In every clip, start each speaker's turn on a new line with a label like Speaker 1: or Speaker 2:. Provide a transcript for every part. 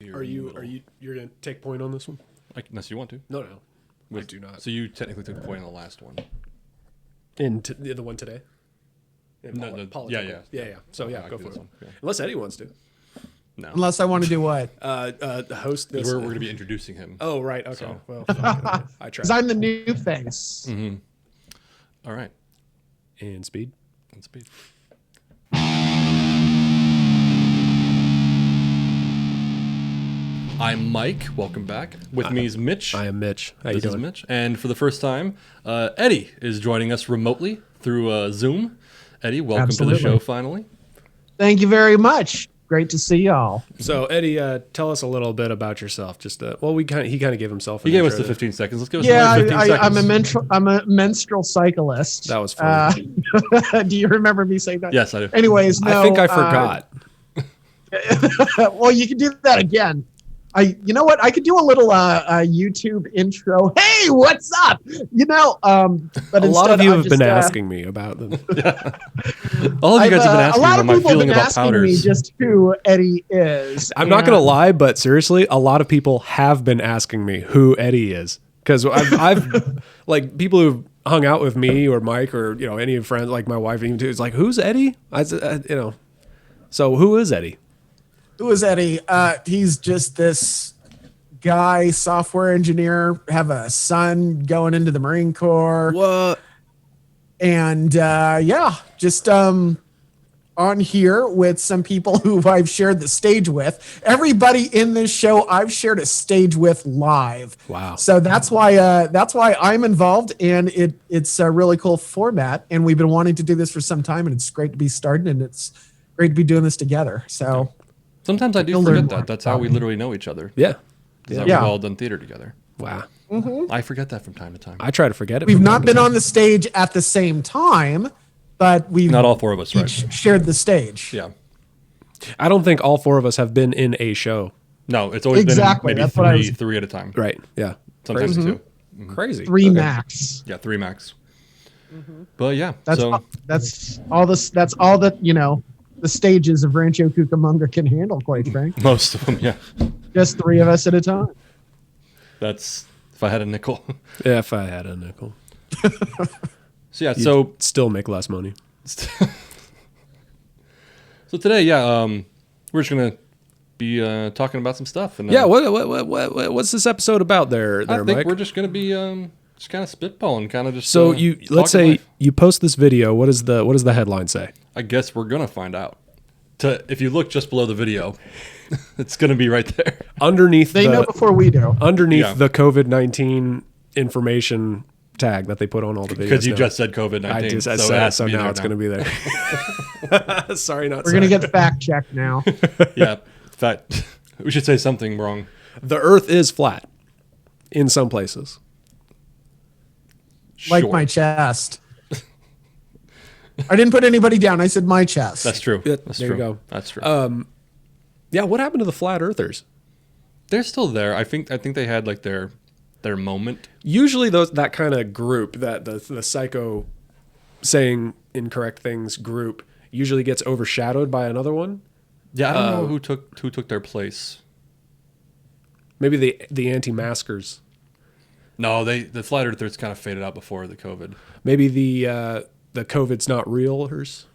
Speaker 1: You're gonna take point on this one?
Speaker 2: Unless you want to.
Speaker 1: No, I do not.
Speaker 2: So you technically took the point on the last one.
Speaker 1: In the one today?
Speaker 2: Yeah.
Speaker 1: So yeah,
Speaker 2: I
Speaker 1: go
Speaker 2: can
Speaker 1: for
Speaker 2: do this
Speaker 1: it.
Speaker 2: one. Yeah.
Speaker 1: Unless Eddie wants to.
Speaker 2: No.
Speaker 3: Unless I want to do what?
Speaker 1: Host this.
Speaker 2: We're going to be introducing him.
Speaker 1: Oh, right. Okay.
Speaker 2: So.
Speaker 1: Well, I tried.
Speaker 3: Because I'm the new face.
Speaker 2: Mm-hmm. All right.
Speaker 1: And speed.
Speaker 2: And speed. I'm Mike. Welcome back. With me is Mitch.
Speaker 1: I am Mitch. How you
Speaker 2: This is
Speaker 1: doing?
Speaker 2: Mitch. And for the first time, Eddie is joining us remotely through Zoom. Eddie, welcome
Speaker 3: Absolutely.
Speaker 2: to the show finally.
Speaker 3: Thank you very much. Great to see y'all.
Speaker 1: So Eddie, tell us a little bit about yourself. Just he kind of gave himself.
Speaker 2: He gave us the 15 seconds. Let's give us
Speaker 3: Yeah,
Speaker 2: another 15 seconds.
Speaker 3: I'm a menstrual cyclist.
Speaker 1: That was funny.
Speaker 3: Do you remember me saying that?
Speaker 2: Yes, I do.
Speaker 3: Anyways, no.
Speaker 1: I think I forgot.
Speaker 3: Well, you can do that again. You know what? I could do a little YouTube intro. Hey, what's up? But
Speaker 1: A lot of
Speaker 3: instead,
Speaker 1: you
Speaker 3: I'm
Speaker 1: have
Speaker 3: just,
Speaker 1: been asking me about them.
Speaker 2: All of you guys have been asking
Speaker 3: a lot
Speaker 2: me
Speaker 3: of
Speaker 2: my
Speaker 3: people have
Speaker 2: feeling
Speaker 3: been
Speaker 2: about
Speaker 3: asking
Speaker 2: powders.
Speaker 3: me just who Eddie is.
Speaker 1: I'm not gonna lie, but seriously, a lot of people have been asking me who Eddie is because I've like people who've hung out with me or Mike or any friends like my wife even too. It's like, who's Eddie? So who is Eddie?
Speaker 3: Who is Eddie? He's just this guy, software engineer, have a son going into the Marine Corps.
Speaker 1: What?
Speaker 3: And just on here with some people who I've shared the stage with. Everybody in this show I've shared a stage with live.
Speaker 1: Wow.
Speaker 3: So that's why I'm involved, and it's a really cool format. And we've been wanting to do this for some time, and it's great to be starting, and it's great to be doing this together. So
Speaker 2: Sometimes I do
Speaker 3: You'll
Speaker 2: forget
Speaker 3: learn
Speaker 2: that.
Speaker 3: more.
Speaker 2: That's how we literally know each other.
Speaker 1: Yeah.
Speaker 2: Because
Speaker 3: Yeah.
Speaker 2: we've all done theater together.
Speaker 1: Wow.
Speaker 2: I forget that from time to time.
Speaker 1: I try to forget it.
Speaker 3: we've
Speaker 1: from
Speaker 3: not
Speaker 1: time to
Speaker 3: been
Speaker 1: time.
Speaker 3: on the stage at the same time, but we've
Speaker 2: Not all four of us, right?
Speaker 3: each shared the stage.
Speaker 2: Yeah.
Speaker 1: I don't think all four of us have been in a show.
Speaker 2: No, it's always
Speaker 3: Exactly,
Speaker 2: been
Speaker 3: that's what I
Speaker 2: maybe
Speaker 3: was-
Speaker 2: three at a time.
Speaker 1: Right. Yeah.
Speaker 2: Sometimes
Speaker 1: Crazy.
Speaker 2: two.
Speaker 1: Crazy.
Speaker 3: Three
Speaker 1: Okay.
Speaker 3: max.
Speaker 2: Yeah, three max. But yeah,
Speaker 3: That's
Speaker 2: so
Speaker 3: that's all this. That's all that the stages of Rancho Cucamonga can handle. Quite frank,
Speaker 2: most of them, yeah.
Speaker 3: just three of us at a time.
Speaker 2: That's if I had a nickel.
Speaker 1: Yeah, if I had a nickel,
Speaker 2: So yeah,
Speaker 1: you'd
Speaker 2: so
Speaker 1: still make less money.
Speaker 2: today, we're just gonna be talking about some stuff. And
Speaker 1: Yeah. What's this episode about? There,
Speaker 2: I think
Speaker 1: Mike.
Speaker 2: we're just gonna be just kind of spitballing, kind of just.
Speaker 1: So let's
Speaker 2: talking
Speaker 1: say
Speaker 2: life.
Speaker 1: you post this video. What does the headline say?
Speaker 2: I guess we're gonna find out. If you look just below the video, it's gonna be right there.
Speaker 1: Underneath
Speaker 3: They know before we do.
Speaker 2: Yeah.
Speaker 1: the COVID-19 information tag that they put on all the videos.
Speaker 2: Because you
Speaker 1: now.
Speaker 2: just said COVID-19.
Speaker 1: I just
Speaker 2: so it
Speaker 1: said
Speaker 2: has
Speaker 1: so
Speaker 2: to be
Speaker 1: now
Speaker 2: there
Speaker 1: it's going to be there. Sorry, not
Speaker 3: We're
Speaker 1: sorry.
Speaker 3: gonna get fact checked now.
Speaker 2: Yeah, in fact, we should say something wrong.
Speaker 1: The Earth is flat in some places.
Speaker 3: Like
Speaker 2: Sure.
Speaker 3: my chest. I didn't put anybody down. I said my chest.
Speaker 2: That's true.
Speaker 1: Yeah,
Speaker 2: That's
Speaker 1: there
Speaker 2: true.
Speaker 1: you go.
Speaker 2: That's true.
Speaker 1: Yeah, what happened to the flat earthers?
Speaker 2: They're still there. I think they had like their moment.
Speaker 1: Usually that kind of group, that the psycho saying incorrect things group, usually gets overshadowed by another one.
Speaker 2: Yeah, I don't know who took their place.
Speaker 1: Maybe the anti-maskers.
Speaker 2: No, the flat earthers kind of faded out before the COVID.
Speaker 1: Maybe the COVID's not realers.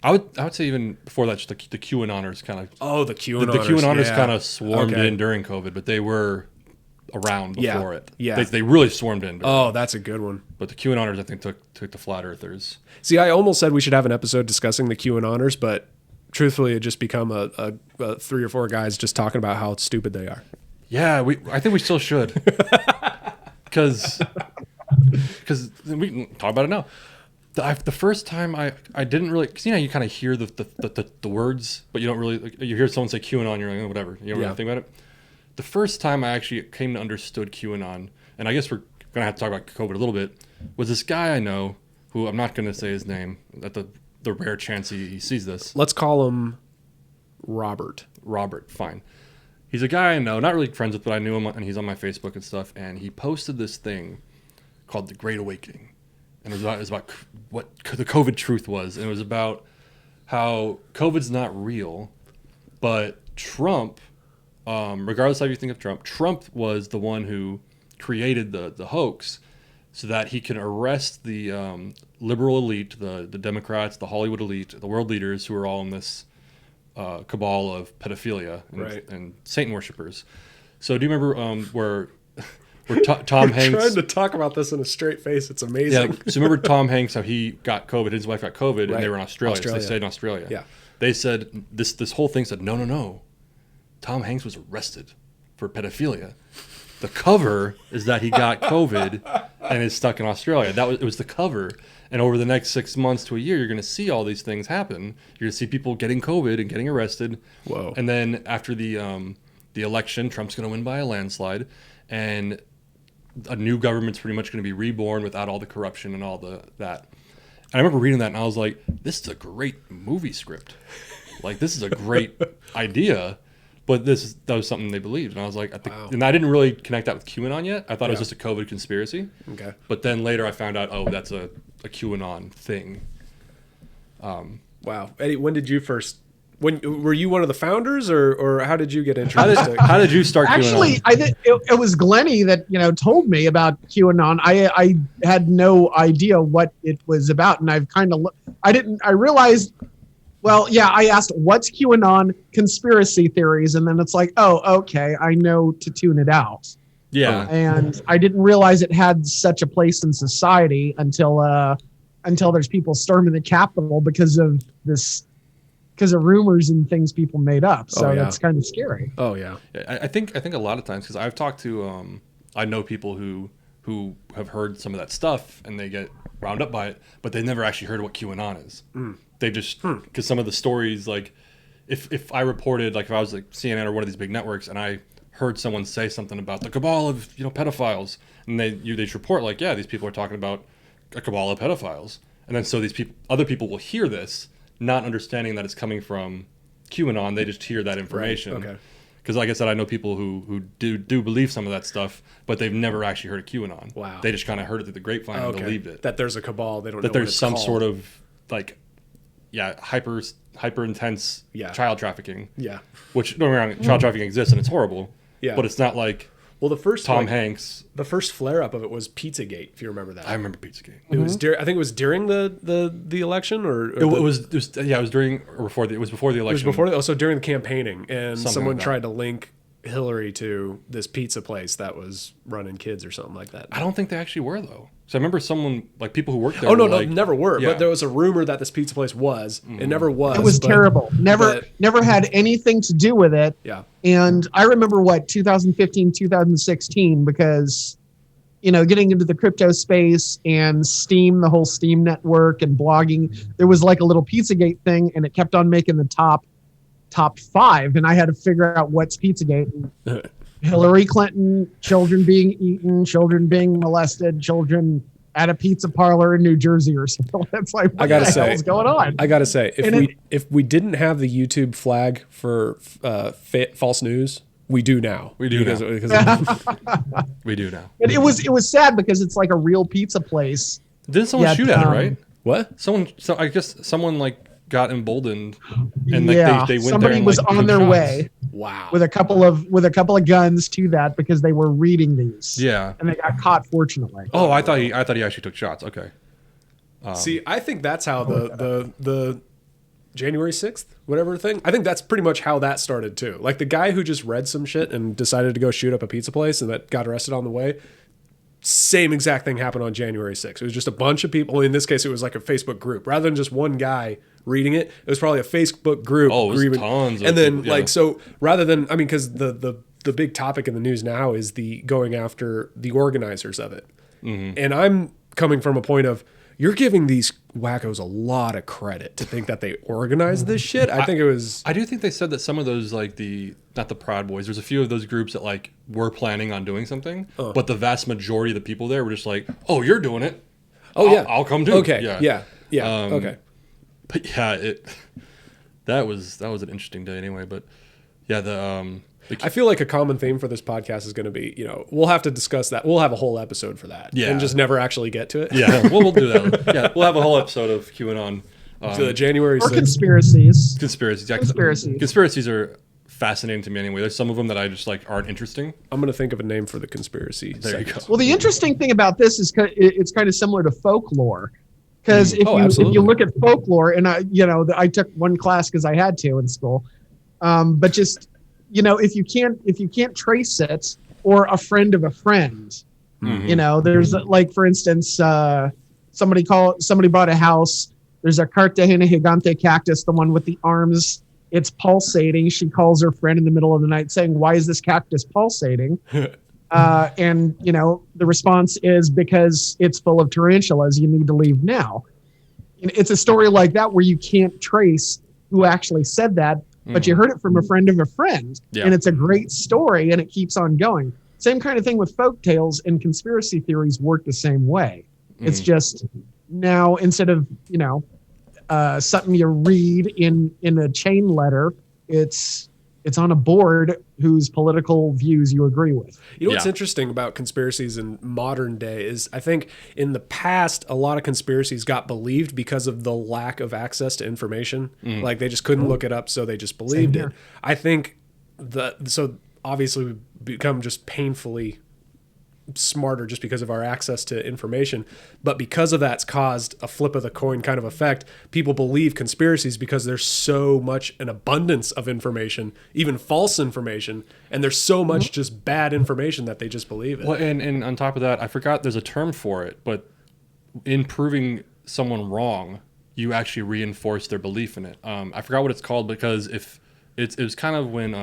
Speaker 2: I would say even before that, just the QAnoners kind of.
Speaker 1: Oh, the
Speaker 2: The
Speaker 1: QAnoners.
Speaker 2: QAnoners
Speaker 1: yeah.
Speaker 2: kind of swarmed
Speaker 1: Okay.
Speaker 2: in during COVID, but they were around
Speaker 1: Yeah,
Speaker 2: before it.
Speaker 1: yeah.
Speaker 2: They really swarmed in.
Speaker 1: Oh, that's a good one.
Speaker 2: But the QAnoners, I think, took the flat earthers.
Speaker 1: See, I almost said we should have an episode discussing the QAnoners, but truthfully, it just become a 3 or 4 guys just talking about how stupid they are.
Speaker 2: Yeah, I think we still should. Because we can talk about it now. The first time I didn't really, because you kind of hear the words, but you don't really, like, you hear someone say QAnon, you're like, oh, whatever, you don't really think about it. The first time I actually came to understood QAnon, and I guess we're going to have to talk about COVID a little bit, was this guy I know, who I'm not going to say his name, at the rare chance he sees this.
Speaker 1: Let's call him Robert.
Speaker 2: Robert, fine. He's a guy I know, not really friends with, but I knew him, and he's on my Facebook and stuff, and he posted this thing called The Great Awakening. And it was about what the COVID truth was. And it was about how COVID's not real, but Trump regardless of how you think of Trump was the one who created the hoax so that he can arrest the liberal elite, the Democrats, the Hollywood elite, the world leaders who are all in this cabal of pedophilia and Satan worshippers. So do you remember where Tom Hanks...
Speaker 1: trying to talk about this in a straight face. It's amazing.
Speaker 2: Yeah, so remember Tom Hanks, how he got COVID, his wife got COVID, and they were in Australia. So they stayed in Australia.
Speaker 1: Yeah.
Speaker 2: They said, this whole thing said, no. Tom Hanks was arrested for pedophilia. The cover is that he got COVID and is stuck in Australia. It was the cover. And over the next 6 months to a year, you're going to see all these things happen. You're going to see people getting COVID and getting arrested.
Speaker 1: Whoa.
Speaker 2: And then after the election, Trump's going to win by a landslide. And a new government's pretty much going to be reborn without all the corruption and all that. And I remember reading that and I was like, this is a great movie script. Like, this is a great idea. But that was something they believed. And I was like,
Speaker 1: Wow.
Speaker 2: And I didn't really connect that with QAnon yet. I thought it was just a COVID conspiracy.
Speaker 1: Okay.
Speaker 2: But then later I found out, that's a QAnon thing.
Speaker 1: Wow. Eddie, when did you first... were you one of the founders, or how did you get introduced?
Speaker 2: How did you start
Speaker 3: Actually,
Speaker 2: QAnon?
Speaker 3: it was Glennie that told me about QAnon. I had no idea what it was about, and I've kind of I realized. Well, yeah, I asked, what's QAnon, conspiracy theories? And then it's like, oh, okay, I know to tune it out.
Speaker 2: Yeah.
Speaker 3: And I didn't realize it had such a place in society until there's people storming the Capitol because of rumors and things people made up. So that's kind of scary.
Speaker 1: Oh, yeah.
Speaker 2: I think a lot of times, because I've talked to, I know people who have heard some of that stuff and they get wound up by it, but they never actually heard what QAnon is. They just, because some of the stories, like if I reported, like if I was like CNN or one of these big networks and I heard someone say something about the cabal of pedophiles, and they just report like, yeah, these people are talking about a cabal of pedophiles, and then so other people will hear this, not understanding that it's coming from QAnon. They just hear that information.
Speaker 1: Right. Okay.
Speaker 2: Because like I said, I know people who do believe some of that stuff, but they've never actually heard of QAnon.
Speaker 1: Wow.
Speaker 2: They just kind of heard it through the grapevine and believed it.
Speaker 1: That there's a cabal. They don't know
Speaker 2: that
Speaker 1: what
Speaker 2: there's
Speaker 1: it's
Speaker 2: some
Speaker 1: called.
Speaker 2: sort of like, hyper intense child trafficking.
Speaker 1: Yeah.
Speaker 2: Which, don't get me wrong, child trafficking exists and it's horrible.
Speaker 1: Yeah.
Speaker 2: But it's not like
Speaker 1: the first
Speaker 2: Tom Hanks.
Speaker 1: The first flare up of it was Pizzagate, if you remember that.
Speaker 2: I remember Pizzagate.
Speaker 1: It was I think it was during the election, or
Speaker 2: it was during or before it was before the election.
Speaker 1: It was before also during the campaigning, and
Speaker 2: Something
Speaker 1: someone
Speaker 2: like that.
Speaker 1: tried to link Hillary to this pizza place that was running kids or something like that.
Speaker 2: I don't think they actually were though. So I remember someone, like people who worked there.
Speaker 1: Oh no,
Speaker 2: were
Speaker 1: no,
Speaker 2: like,
Speaker 1: never were.
Speaker 2: Yeah.
Speaker 1: But there was a rumor that this pizza place was. It never was.
Speaker 3: It was terrible. Never had anything to do with it.
Speaker 1: Yeah.
Speaker 3: And I remember 2015, 2016, because, getting into the crypto space and Steam, the whole Steam network and blogging, there was like a little Pizzagate thing and it kept on making the top 5. And I had to figure out what's Pizzagate. Hillary Clinton, children being eaten, children being molested, children at a pizza parlor in New Jersey or something. That's like, what the hell is going on?
Speaker 1: I gotta say, if we didn't have the YouTube flag for false news, we do now.
Speaker 2: We do now.
Speaker 1: Because
Speaker 2: We do now.
Speaker 3: And it was sad because it's like a real pizza place.
Speaker 2: Didn't someone shoot at it, right?
Speaker 1: what?
Speaker 2: I guess someone like got emboldened and like they went
Speaker 3: somebody
Speaker 2: there and,
Speaker 3: was
Speaker 2: like,
Speaker 3: on
Speaker 2: took
Speaker 3: their
Speaker 2: shots.
Speaker 3: way
Speaker 1: Wow.
Speaker 3: with a couple of guns to that because they were reading these.
Speaker 2: Yeah.
Speaker 3: And they got caught, fortunately.
Speaker 2: Oh, I thought he actually took shots. Okay.
Speaker 1: See, I think that's how the January 6th, whatever thing. I think that's pretty much how that started too. Like the guy who just read some shit and decided to go shoot up a pizza place and that got arrested on the way. Same exact thing happened on January 6th. It was just a bunch of people. In this case, it was like a Facebook group. Rather than just one guy reading it, it was probably a Facebook group.
Speaker 2: Oh, it was tons of
Speaker 1: and then
Speaker 2: people, yeah.
Speaker 1: so rather than, because the big topic in the news now is the going after the organizers of it. Mm-hmm. And I'm coming from a point of, you're giving these wackos a lot of credit to think that they organized this shit. I think it was...
Speaker 2: I do think they said that some of those, like not the Proud Boys, there's a few of those groups that like were planning on doing something, but the vast majority of the people there were just like, oh, you're doing it. I'll come too.
Speaker 1: Okay.
Speaker 2: Yeah.
Speaker 1: Okay.
Speaker 2: But yeah, that was an interesting day anyway. But yeah,
Speaker 1: I feel like a common theme for this podcast is going to be, we'll have to discuss that. We'll have a whole episode for that.
Speaker 2: Yeah.
Speaker 1: And just never actually get to it.
Speaker 2: Yeah, we'll do that. Yeah, we'll have a whole episode of QAnon.
Speaker 1: So the January
Speaker 3: Or
Speaker 1: 6th.
Speaker 3: conspiracies.
Speaker 2: Conspiracies. Yeah,
Speaker 3: Conspiracies.
Speaker 2: Conspiracies are fascinating to me anyway. There's some of them that I just like aren't interesting.
Speaker 1: I'm going to think of a name for the conspiracy.
Speaker 2: There you go.
Speaker 3: Well, the interesting thing about this is it's kind of similar to folklore. Because if you look at folklore, and I took one class because I had to in school, but just if you can't trace it, or a friend of a friend, there's like, for instance, somebody bought a house. There's a Cartagena gigante cactus, the one with the arms. It's pulsating. She calls her friend in the middle of the night saying, "Why is this cactus pulsating?" And the response is, "Because it's full of tarantulas. You need to leave now." It's a story like that where you can't trace who actually said that, but you heard it from a friend of a friend, and it's a great story, and it keeps on going. Same kind of thing with folk tales, and conspiracy theories work the same way. It's just now, instead of something you read in a chain letter, it's on a board whose political views you agree with.
Speaker 1: What's interesting about conspiracies in modern day is, I think in the past, a lot of conspiracies got believed because of the lack of access to information. Like they just couldn't look it up, so they just believed it. I think so obviously we've become just painfully smarter just because of our access to information, but because of that's caused a flip of the coin kind of effect. People believe conspiracies because there's so much an abundance of information, even false information, and there's so much just bad information that they just believe it.
Speaker 2: Well, and on top of that, I forgot there's a term for it, but in proving someone wrong, you actually reinforce their belief in it. I forgot what it's called, because if it was kind of when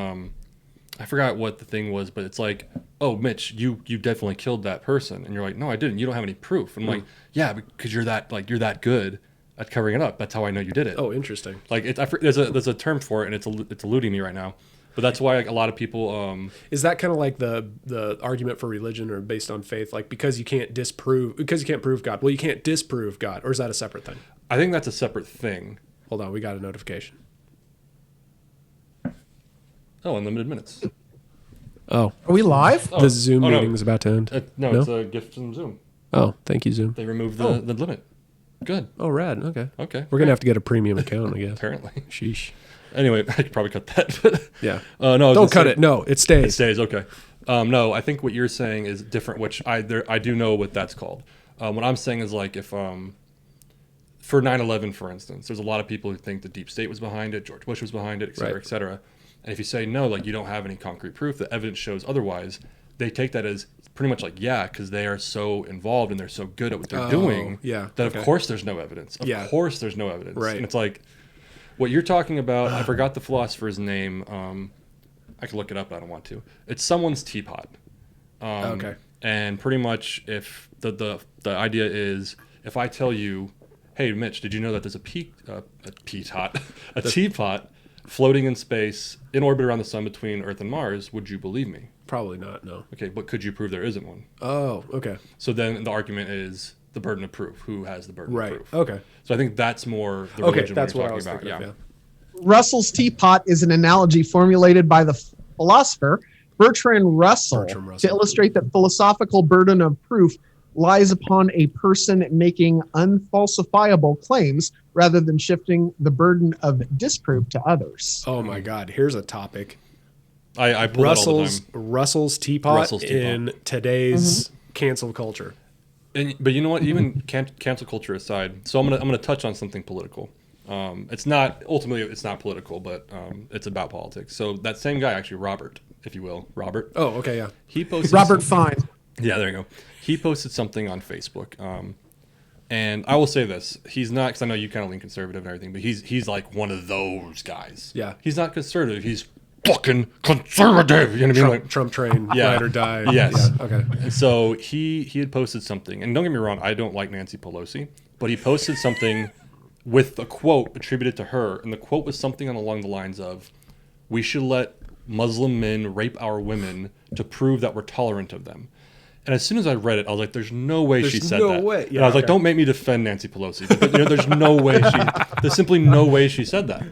Speaker 2: I forgot what the thing was, but it's like, "Oh, Mitch, you definitely killed that person," and you're like, "No, I didn't. You don't have any proof." And I'm like, "Yeah, because you're that good at covering it up. That's how I know you did it."
Speaker 1: Oh, interesting.
Speaker 2: Like there's a term for it, and it's eluding me right now. But that's why a lot of people.
Speaker 1: Is that kind of like the argument for religion or based on faith? Like because you can't prove God. Well, you can't disprove God, or is that a separate thing?
Speaker 2: I think that's a separate thing.
Speaker 1: Hold on, we got a notification.
Speaker 2: Oh, unlimited minutes.
Speaker 1: Oh,
Speaker 3: are we live?
Speaker 1: The Zoom meeting is about to end.
Speaker 2: No, it's a gift from Zoom.
Speaker 1: Oh, thank you, Zoom.
Speaker 2: They removed the limit. Good.
Speaker 1: Oh, rad. Okay.
Speaker 2: We're
Speaker 1: gonna have to get a premium account, I guess.
Speaker 2: Apparently.
Speaker 1: Sheesh.
Speaker 2: Anyway, I could probably cut that.
Speaker 1: Yeah.
Speaker 2: No,
Speaker 1: don't cut it. No, it stays.
Speaker 2: It stays. Okay. No, I think what you're saying is different, which I do know what that's called. What I'm saying is like if for 9/11, for instance, there's a lot of people who think the deep state was behind it, George Bush was behind it, et cetera, et cetera. And if you say no, like you don't have any concrete proof, the evidence shows otherwise, they take that as pretty much like, yeah, because they are so involved and they're so good at what they're doing that of course there's no evidence. Of course there's no evidence.
Speaker 1: Right.
Speaker 2: And it's like what you're talking about, I forgot the philosopher's name. I could look it up, but I don't want to. It's someone's teapot.
Speaker 1: Okay.
Speaker 2: And pretty much if the idea is, if I tell you, "Hey, Mitch, did you know that there's a teapot floating in space in orbit around the sun between Earth and Mars," would you believe me?
Speaker 1: Probably not, no.
Speaker 2: Okay, but could you prove there isn't one?
Speaker 1: Oh, okay.
Speaker 2: So then the argument is the burden of proof. Who has the burden of proof?
Speaker 1: Okay.
Speaker 2: So I think that's more the religion
Speaker 1: that's
Speaker 2: we're
Speaker 1: what I was
Speaker 2: talking about.
Speaker 1: thinking of,
Speaker 3: Russell's teapot is an analogy formulated by the philosopher Bertrand Russell to illustrate that philosophical burden of proof lies upon a person making unfalsifiable claims rather than shifting the burden of disproof to others.
Speaker 1: Oh my God! Here's a topic.
Speaker 2: I pull
Speaker 1: Russell's teapot in today's cancel culture.
Speaker 2: But you know what? Even cancel culture aside, so I'm gonna touch on something political. It's not political, but it's about politics. So that same guy, actually, Robert, if you will, Robert.
Speaker 1: Oh, okay, yeah.
Speaker 2: He posted
Speaker 3: Robert Fine.
Speaker 2: Yeah, there you go. He posted something on Facebook, and I will say this: he's not, because I know you kind of lean conservative and everything, but he's like one of those guys.
Speaker 1: Yeah,
Speaker 2: he's not conservative. He's fucking conservative. You know what I mean?
Speaker 1: Trump train, ride or die.
Speaker 2: Yes.
Speaker 1: Yeah, okay.
Speaker 2: And so he had posted something, and don't get me wrong, I don't like Nancy Pelosi, but he posted something with a quote attributed to her, and the quote was something along the lines of, "We should let Muslim men rape our women to prove that we're tolerant of them." And as soon as I read it, I was like, "There's no way she said that."
Speaker 1: There's no way. Yeah,
Speaker 2: and I was like, "Don't make me defend Nancy Pelosi." But, there's no way there's simply no way she said that.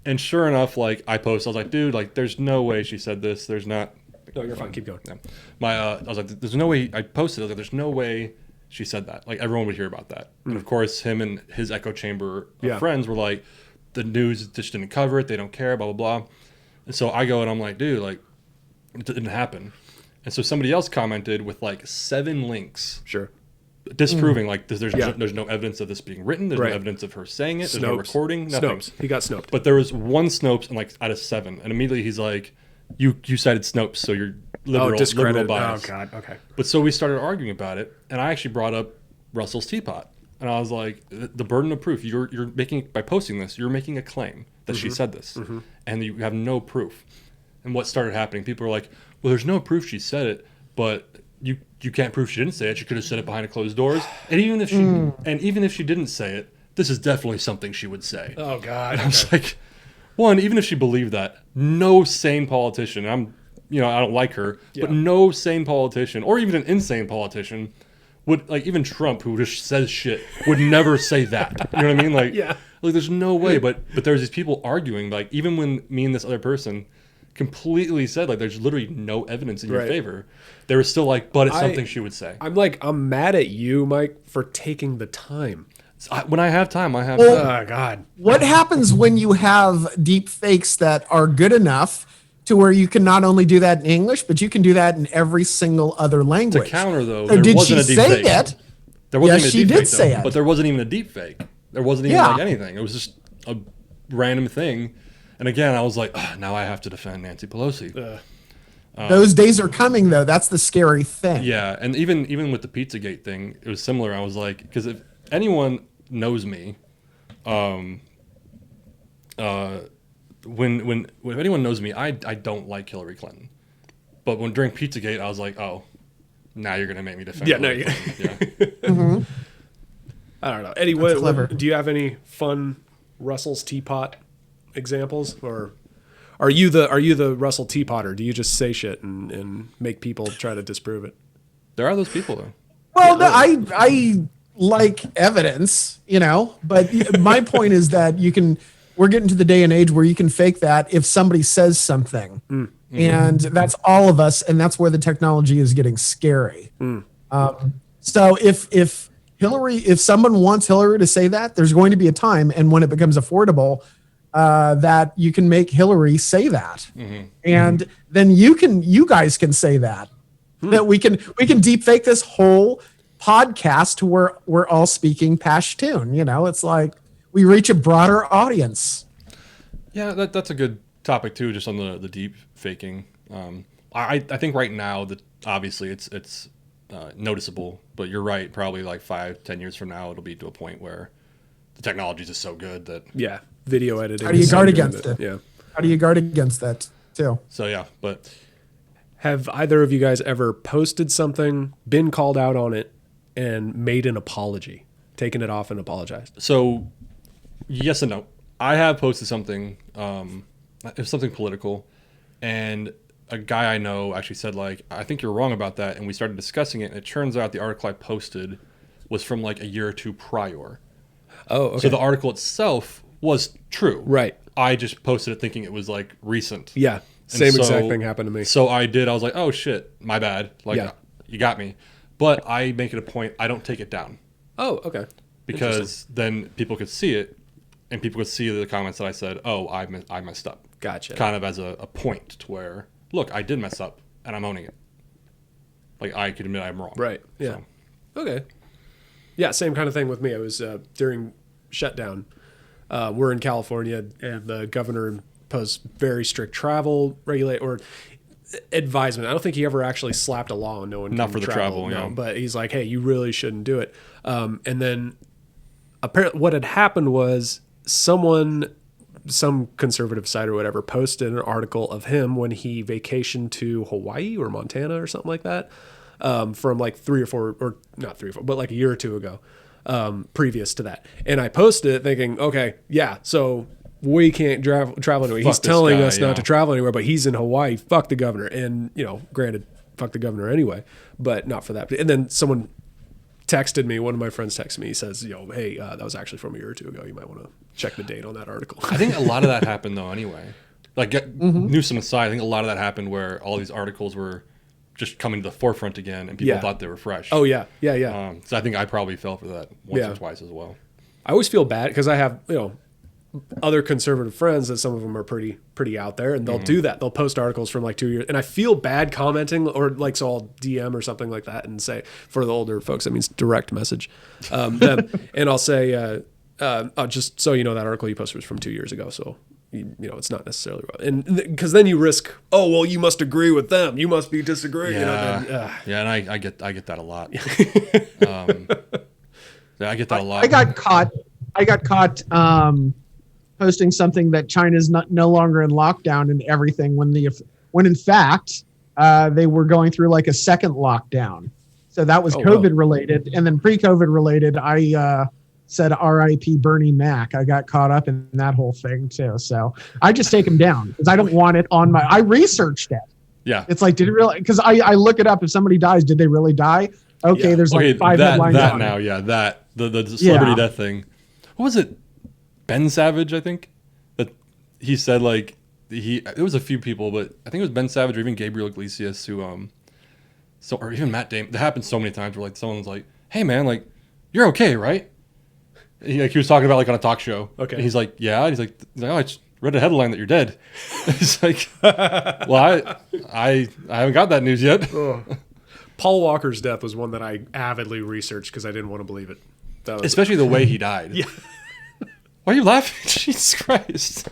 Speaker 2: And sure enough, like I posted, I was like, "Dude, like, there's no way she said this. There's not."
Speaker 1: No, you're fine. Keep going.
Speaker 2: Yeah. I was like, "There's no way." I posted, I was like, "There's no way she said that. Like, everyone would hear about that." And of course, him and his echo chamber of friends were like, "The news just didn't cover it. They don't care. Blah blah blah." And so I go and I'm like, dude, like, it didn't happen. And so somebody else commented with like 7 links.
Speaker 1: Sure.
Speaker 2: Disproving like there's no evidence of this being written. There's no evidence of her saying it. There's no recording. Nothing.
Speaker 1: Snopes. He got Snoped.
Speaker 2: But there was one Snopes and like out of 7, and immediately he's like, "You cited Snopes, so you're liberal bias."
Speaker 1: Oh God. Okay.
Speaker 2: But so we started arguing about it, and I actually brought up Russell's teapot, and I was like, "The burden of proof. You're making by posting this. You're making a claim that she said this, and you have no proof." And what started happening? People were like, "Well, there's no proof she said it, but." You can't prove she didn't say it. She could have said it behind closed doors. And even if she didn't say it, this is definitely something she would say.
Speaker 1: Oh God.
Speaker 2: And I was like, one, even if she believed that, no sane politician, I don't like her, but no sane politician or even an insane politician would, like, even Trump, who just says shit, would never say that. You know what I mean? Like, like there's no way. But there's these people arguing, like, even when me and this other person completely said, like, there's literally no evidence in your favor, they were still like, but it's something she would say.
Speaker 1: I'm mad at you, Mike, for taking the time.
Speaker 2: When I have time, I have time.
Speaker 1: Oh God.
Speaker 3: What happens when you have deep fakes that are good enough to where you can not only do that in English, but you can do that in every single other language?
Speaker 2: To counter, though,
Speaker 3: so
Speaker 2: there wasn't a deep fake.
Speaker 3: It?
Speaker 2: There wasn't
Speaker 3: Yes,
Speaker 2: even a deep
Speaker 3: she did
Speaker 2: fake,
Speaker 3: say
Speaker 2: though,
Speaker 3: it.
Speaker 2: but there wasn't even a deep fake. There wasn't even like anything. It was just a random thing. And again, I was like, now I have to defend Nancy Pelosi.
Speaker 3: Those days are coming, though. That's the scary thing.
Speaker 2: Yeah, and even with the Pizzagate thing, it was similar. I was like, because if anyone knows me, when if anyone knows me, I don't like Hillary Clinton. But during Pizzagate, I was like, oh, now you're gonna make me defend.
Speaker 1: Yeah, no,
Speaker 2: Hillary Clinton. Yeah.
Speaker 1: I don't know. Eddie, what do you have any fun Russell's teapot examples, or are you the Russell teapotter? Do you just say shit and make people try to disprove it?
Speaker 2: There are those people though.
Speaker 3: Well, no, I like evidence, but my point is that we're getting to the day and age where you can fake that if somebody says something. And that's all of us, and that's where the technology is getting scary. So if someone wants Hillary to say that, there's going to be a time, and when it becomes affordable, that you can make Hillary say that, and then you guys can say that. That we can deep fake this whole podcast to where we're all speaking Pashtun. It's like we reach a broader audience.
Speaker 2: Yeah, that's a good topic too, just on the deep faking. I think right now that obviously it's noticeable, but you're right. Probably like 5-10 years from now, it'll be to a point where the technology is just so good that
Speaker 1: video editing.
Speaker 3: How do you guard against it?
Speaker 1: Yeah.
Speaker 3: How do you guard against that too?
Speaker 2: So yeah, but
Speaker 1: have either of you guys ever posted something, been called out on it, and made an apology, taken it off and apologized?
Speaker 2: So yes and no. I have posted something. It was something political, and a guy I know actually said, like, I think you're wrong about that, and we started discussing it, and it turns out the article I posted was from like a year or two prior.
Speaker 1: Oh, okay.
Speaker 2: So the article itself was true.
Speaker 1: Right.
Speaker 2: I just posted it thinking it was like recent.
Speaker 1: Yeah. Same exact thing happened to me.
Speaker 2: So I was like, oh shit, my bad. Like, you got me. But I make it a point, I don't take it down.
Speaker 1: Oh, okay.
Speaker 2: Because then people could see it, and people could see the comments that I said, oh, I messed up.
Speaker 1: Gotcha.
Speaker 2: Kind of as a point to where, look, I did mess up, and I'm owning it. Like, I could admit I'm wrong.
Speaker 1: Right. Yeah. So. Okay. Yeah, same kind of thing with me. I was during shutdown. We're in California, and the governor imposed very strict travel advisement. I don't think he ever actually slapped a law on no one.
Speaker 2: Not for the travel,
Speaker 1: no. But he's like, hey, you really shouldn't do it. And then apparently what had happened was some conservative site or whatever posted an article of him when he vacationed to Hawaii or Montana or something like that, from like 3 or 4, or not 3 or 4, but like a year or two ago, previous to that. And I posted it thinking, okay, yeah, so we can't travel anywhere. He's telling us not to travel anywhere, but he's in Hawaii. Fuck the governor. And, granted, fuck the governor anyway, but not for that. And then someone texted me, one of my friends texted me, he says, hey, that was actually from a year or two ago. You might want to check the date on that article.
Speaker 2: I think a lot of that happened though anyway. Like, Newsom aside, I think a lot of that happened where all these articles were just coming to the forefront again, and people thought they were fresh.
Speaker 1: Oh, yeah. Yeah.
Speaker 2: So I think I probably fell for that once or twice as well.
Speaker 1: I always feel bad because I have, other conservative friends that some of them are pretty out there, and they'll do that. They'll post articles from like 2 years, and I feel bad commenting, or like, so I'll DM or something like that and say, for the older folks, that means direct message them, and I'll say, just so you know, that article you posted was from 2 years ago, so you know it's not necessarily right. And because then you risk, oh well, you must agree with them, you must be disagreeing.
Speaker 2: Yeah,
Speaker 1: you know,
Speaker 2: yeah, and I get that a lot. Yeah, I get that a lot.
Speaker 3: I got caught posting something that China's no longer in lockdown and everything when in fact they were going through like a second lockdown. So that was COVID related, and then pre-COVID related, I said R.I.P. Bernie Mac. I got caught up in that whole thing too. So I just take him down because I don't want it on my. I researched it.
Speaker 2: Yeah,
Speaker 3: it's like, did it really? Because I look it up. If somebody dies, did they really die? Okay, there's like 5 headlines.
Speaker 2: That now, yeah, that the celebrity death thing. What was it? Ben Savage, I think, that he said like it was a few people, but I think it was Ben Savage or even Gabriel Iglesias who or even Matt Damon. That happened so many times where like someone's like, "Hey man, like you're okay, right?" He was talking about like on a talk show.
Speaker 1: Okay,
Speaker 2: and he's like, "Yeah," and he's like, "Oh, I just read a headline that you're dead." He's like, "Well, I haven't got that news yet."
Speaker 1: Paul Walker's death was one that I avidly researched because I didn't want to believe it.
Speaker 2: Especially the way he died. Yeah. Why are you laughing? Jesus Christ.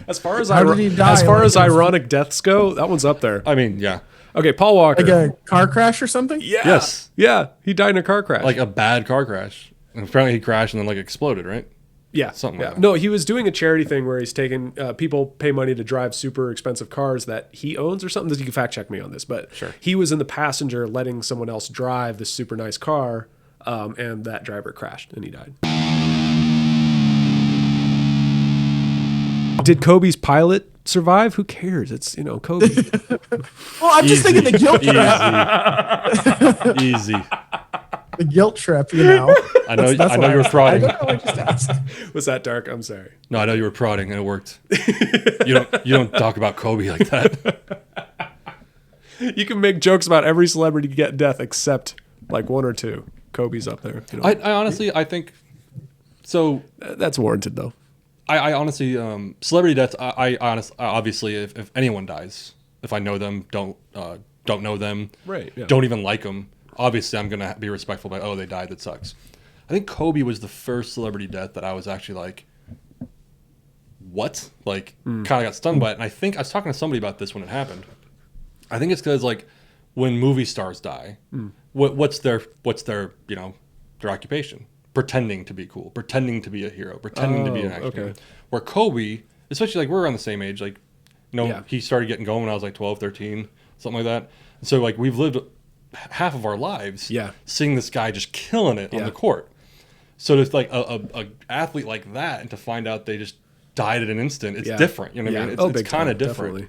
Speaker 1: As far as ironic deaths go, that one's up there.
Speaker 2: I mean, yeah.
Speaker 1: Okay, Paul Walker.
Speaker 3: Like a car crash or something?
Speaker 1: Yeah.
Speaker 2: Yes.
Speaker 1: Yeah, he died in a car crash.
Speaker 2: Like a bad car crash. And apparently he crashed and then like exploded, right?
Speaker 1: Yeah.
Speaker 2: Something like that.
Speaker 1: No, he was doing a charity thing where he's taking people pay money to drive super expensive cars that he owns or something. You can fact check me on this, but
Speaker 2: sure. He
Speaker 1: he was in the passenger letting someone else drive this super nice car, and that driver crashed and he died. Did Kobe's pilot survive? Who cares? It's, Kobe.
Speaker 3: Well, I'm just thinking the guilt trip.
Speaker 2: Easy.
Speaker 3: The guilt trip, you know.
Speaker 2: I know you were prodding.
Speaker 1: Was that dark? I'm sorry.
Speaker 2: No, I know you were prodding and it worked. You don't talk about Kobe like that.
Speaker 1: You can make jokes about every celebrity get death except like one or two. Kobe's up there.
Speaker 2: I honestly, I think so.
Speaker 1: That's warranted though.
Speaker 2: I honestly, celebrity deaths. Obviously, if anyone dies, if I know them, don't know them,
Speaker 1: right? Yeah.
Speaker 2: Don't even like them. Obviously, I'm gonna be respectful. But they died. That sucks. I think Kobe was the first celebrity death that I was actually like, what? Like, kind of got stunned by it. And I think I was talking to somebody about this when it happened. I think it's because like when movie stars die, what's their their occupation? Pretending to be cool, pretending to be a hero, pretending to be an action hero. Where Kobe, especially like we're around the same age, like he started getting going when I was like 12, 13, something like that. And so like we've lived half of our lives seeing this guy just killing it on the court. So to like a athlete like that, and to find out they just died at an instant, it's different. You know what I mean? It's kind of different.